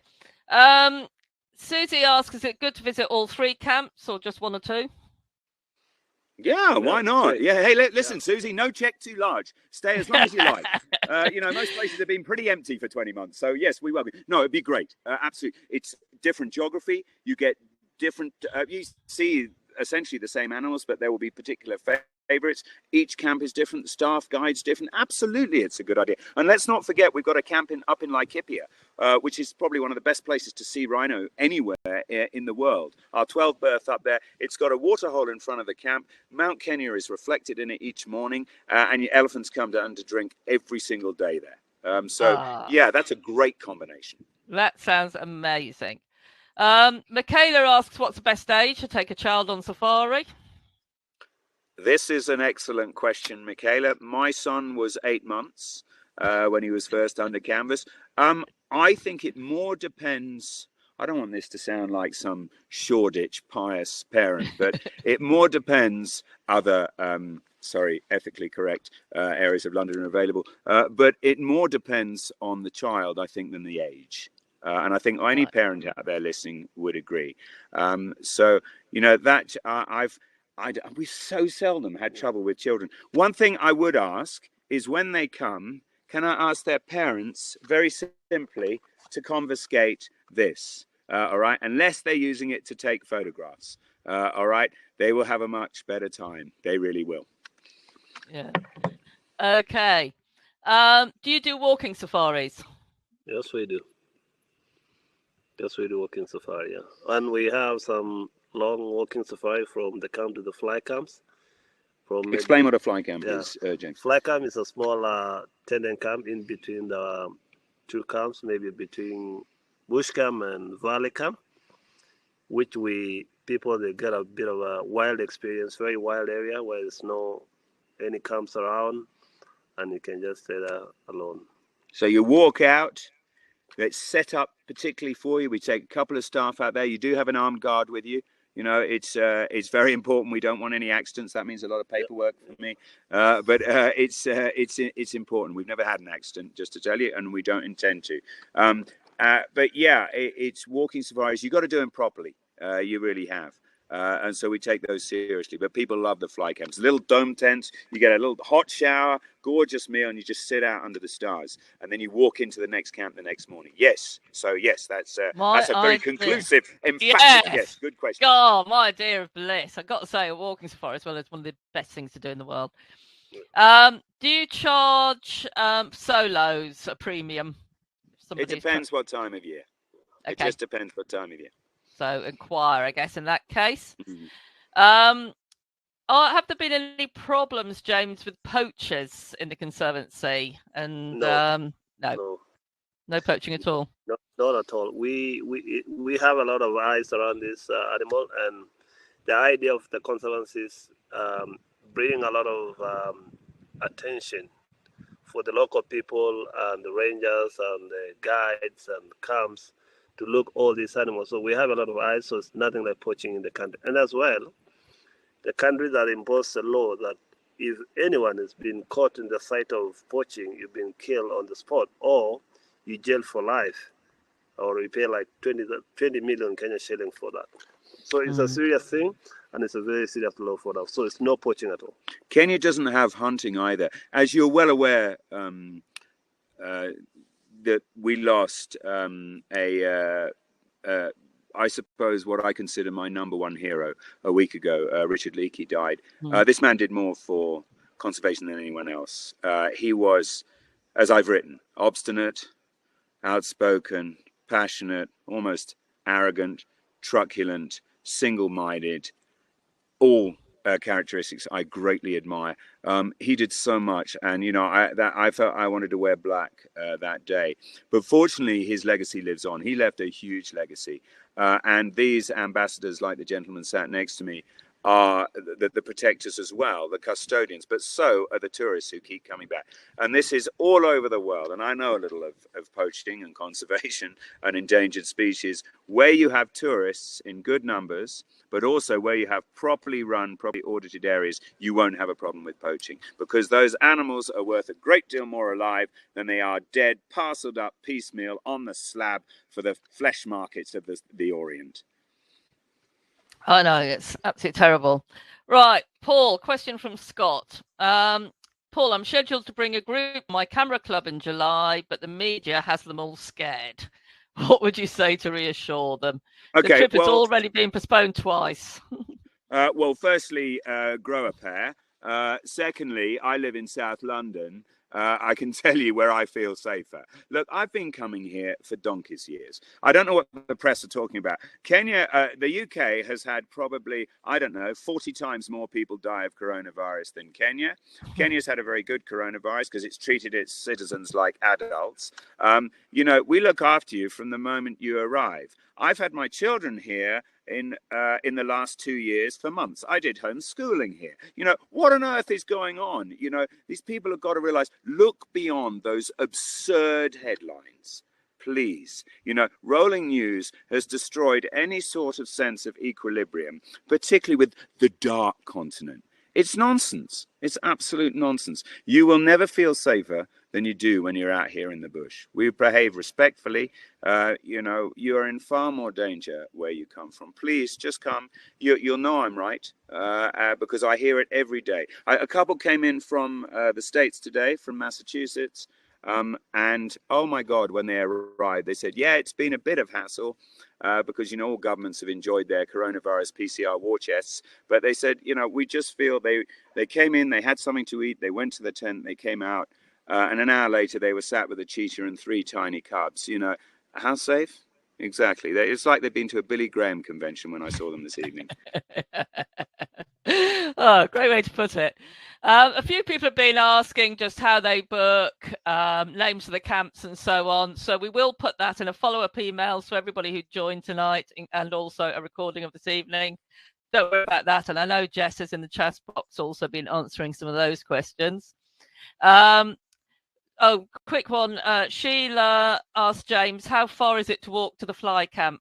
Susie asks, is it good to visit all 3 camps or just 1 or 2? Yeah, why not? Yeah, hey, listen, Susie, no check too large. Stay as long as you like. Most places have been pretty empty for 20 months. So, yes, we welcome. No, it'd be great. Absolutely. It's different geography. You get different, you see essentially the same animals, but there will be particular favorites. Each camp is different. The staff guides different. Absolutely, it's a good idea. And let's not forget, we've got a camp up in Laikipia, which is probably one of the best places to see rhino anywhere in the world. Our 12 berth up there. It's got a water hole in front of the camp. Mount Kenya is reflected in it each morning, and your elephants come down to drink every single day there. Yeah, that's a great combination. That sounds amazing. Michaela asks, what's the best age to take a child on safari? This is an excellent question, Michaela. My son was 8 months when he was first under canvas. I think it more depends. I don't want this to sound like some Shoreditch pious parent, but it more depends. Other, ethically correct areas of London are available, but it more depends on the child, I think, than the age. And I think any parent out there listening would agree. We've so seldom had trouble with children. One thing I would ask is when they come, can I ask their parents very simply to confiscate this? All right. Unless they're using it to take photographs. All right. They will have a much better time. They really will. Yeah. Okay. Do you do walking safaris? Yes, we do. Yes, we do walking safari. Yeah. And we have some long walking safari from the camp to the fly camps. Explain what a fly camp is, James. Fly camp is a small tendon camp in between the 2 camps, maybe between bush camp and valley camp, which they get a bit of a wild experience, very wild area where there's no any camps around, and you can just stay there alone. So you walk out. It's set up particularly for you. We take a couple of staff out there. You do have an armed guard with you. It's very important. We don't want any accidents. That means a lot of paperwork for me. But it's important. We've never had an accident, just to tell you, and we don't intend to. But yeah, it's walking safaris. You've got to do them properly. You really have. And so we take those seriously. But people love the fly camps. Little dome tents. You get a little hot shower, gorgeous meal, and you just sit out under the stars. And then you walk into the next camp the next morning. Yes. So, yes, that's a very conclusive, emphatic yes. Good question. God, my idea of bliss. I've got to say, a walking safari as well is one of the best things to do in the world. Do you charge solos a premium? It depends what time of year. Okay. It just depends what time of year. So inquire, I guess, in that case. Mm-hmm. Have there been any problems, James, with poachers in the Conservancy? And No, no no, poaching at all. no, not at all. We have a lot of eyes around this animal, and the idea of the conservancies bring a lot of attention for the local people and the rangers and the guides and camps to look all these animals. So we have a lot of eyes. So it's nothing like poaching in the country. And as well, the country that imposed a law that if anyone has been caught in the site of poaching, you've been killed on the spot, or you jail for life, or you pay like 20 million Kenya shilling for that. So it's a serious thing, and it's a very serious law for that. So it's no poaching at all. Kenya doesn't have hunting either. As you're well aware, that we lost I suppose what I consider my number one hero a week ago. Richard Leakey died. This man did more for conservation than anyone else. He was, as I've written, obstinate, outspoken, passionate, almost arrogant, truculent, single-minded, all characteristics I greatly admire. He did so much, and I felt I wanted to wear black that day. But fortunately, his legacy lives on. He left a huge legacy, and these ambassadors, like the gentleman sat next to me, are the protectors as well, the custodians, but so are the tourists who keep coming back. And this is all over the world. And I know a little of poaching and conservation and endangered species, where you have tourists in good numbers, but also where you have properly run, properly audited areas, you won't have a problem with poaching, because those animals are worth a great deal more alive than they are dead, parceled up piecemeal on the slab for the flesh markets of the Orient. I know, it's absolutely terrible. Right, Paul, question from Scott. Paul, I'm scheduled to bring a group to my camera club in July, but the media has them all scared. What would you say to reassure them? Okay, the trip has already been postponed twice. Well, firstly, grow a pair. Secondly, I live in South London. I can tell you where I feel safer. Look, I've been coming here for donkey's years. I don't know what the press are talking about. Kenya, the UK has had probably, 40 times more people die of coronavirus than Kenya. Kenya's had a very good coronavirus because it's treated its citizens like adults. We look after you from the moment you arrive. I've had my children here in the last 2 years for months. I did homeschooling here. What on earth is going on? These people have got to realize, look beyond those absurd headlines, please. Rolling news has destroyed any sort of sense of equilibrium, particularly with the dark continent. It's nonsense. It's absolute nonsense. You will never feel safer than you do when you're out here in the bush. We behave respectfully. You are in far more danger where you come from. Please just come. You'll know I'm right because I hear it every day. A couple came in from the States today, from Massachusetts. And oh my God, when they arrived, they said, yeah, it's been a bit of hassle because, all governments have enjoyed their coronavirus PCR war chests. But they said, we just feel they came in, they had something to eat, they went to the tent, they came out. And an hour later, they were sat with a cheetah and 3 tiny cubs. How safe? Exactly. It's like they've been to a Billy Graham convention when I saw them this evening. Oh, great way to put it. A few people have been asking just how they book, names of the camps and so on. So we will put that in a follow-up email to everybody who joined tonight, and also a recording of this evening. Don't worry about that. And I know Jess is in the chat box also been answering some of those questions. Quick one. Sheila asked James, how far is it to walk to the fly camp?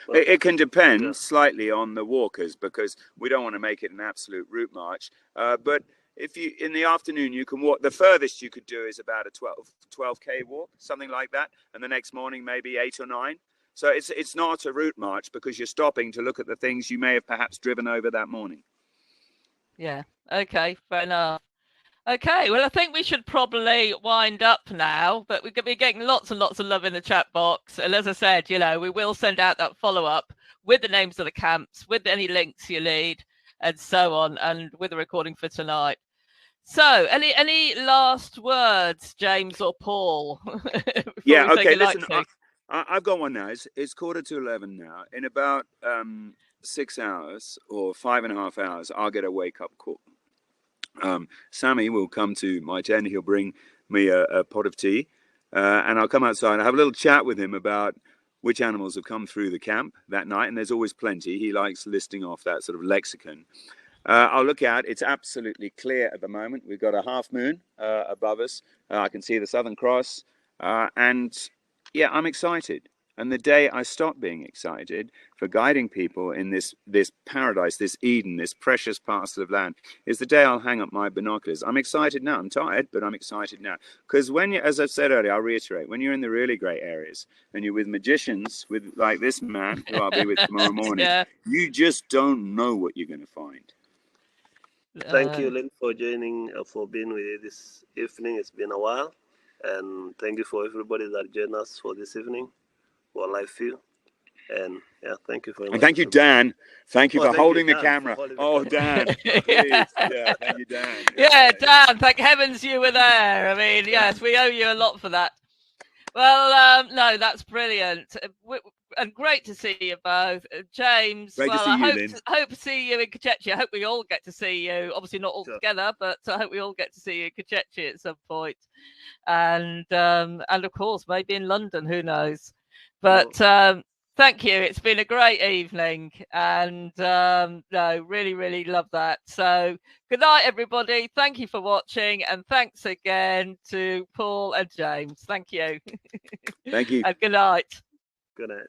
It can depend slightly on the walkers, because we don't want to make it an absolute route march. But if you, in the afternoon, you can walk. The furthest you could do is about a 12K walk, something like that. And the next morning, maybe 8 or 9. So it's not a route march because you're stopping to look at the things you may have perhaps driven over that morning. Yeah. Okay. Fair enough. Okay, well, I think we should probably wind up now, but we're going to be getting lots and lots of love in the chat box. And as I said, we will send out that follow-up with the names of the camps, with any links you need, and so on, and with the recording for tonight. So, any last words, James or Paul? Yeah, okay, listen, I've got one now. It's 11:15 now. In about 6 hours or 5.5 hours, I'll get a wake-up call. Sammy will come to my tent. He'll bring me a pot of tea, and I'll come outside and have a little chat with him about which animals have come through the camp that night, and there's always plenty. He likes listing off that sort of lexicon. I'll look out. It's absolutely clear at the moment. We've got a half moon above us. I can see the Southern Cross, and yeah, I'm excited. And the day I stop being excited for guiding people in this paradise, this Eden, this precious parcel of land, is the day I'll hang up my binoculars. I'm excited now. I'm tired, but I'm excited now. Because when you, as I've said earlier, I'll reiterate, when you're in the really great areas and you're with magicians, with like this man who I'll be with tomorrow morning, you just don't know what you're going to find. Thank you, Lynn, for joining, for being with you this evening. It's been a while. And thank you for everybody that joined us for this evening. For live view, and yeah, thank you very much. And thank you, Dan. Thank you for holding the Dan, camera. Dan, please. Yeah, thank you, Dan. Yeah, Dan. Thank heavens you were there. I mean, yes, we owe you a lot for that. Well, no, that's brilliant, and great to see you both, James. Great to see you, Lynn. Hope to see you in Kachechi. I hope we all get to see you. Obviously, not all together, but I hope we all get to see you in Kachechi at some point, and of course, maybe in London. Who knows? But thank you. It's been a great evening, and no, really, really love that. So good night, everybody. Thank you for watching, and thanks again to Paul and James. Thank you. Thank you. And good night. Good night.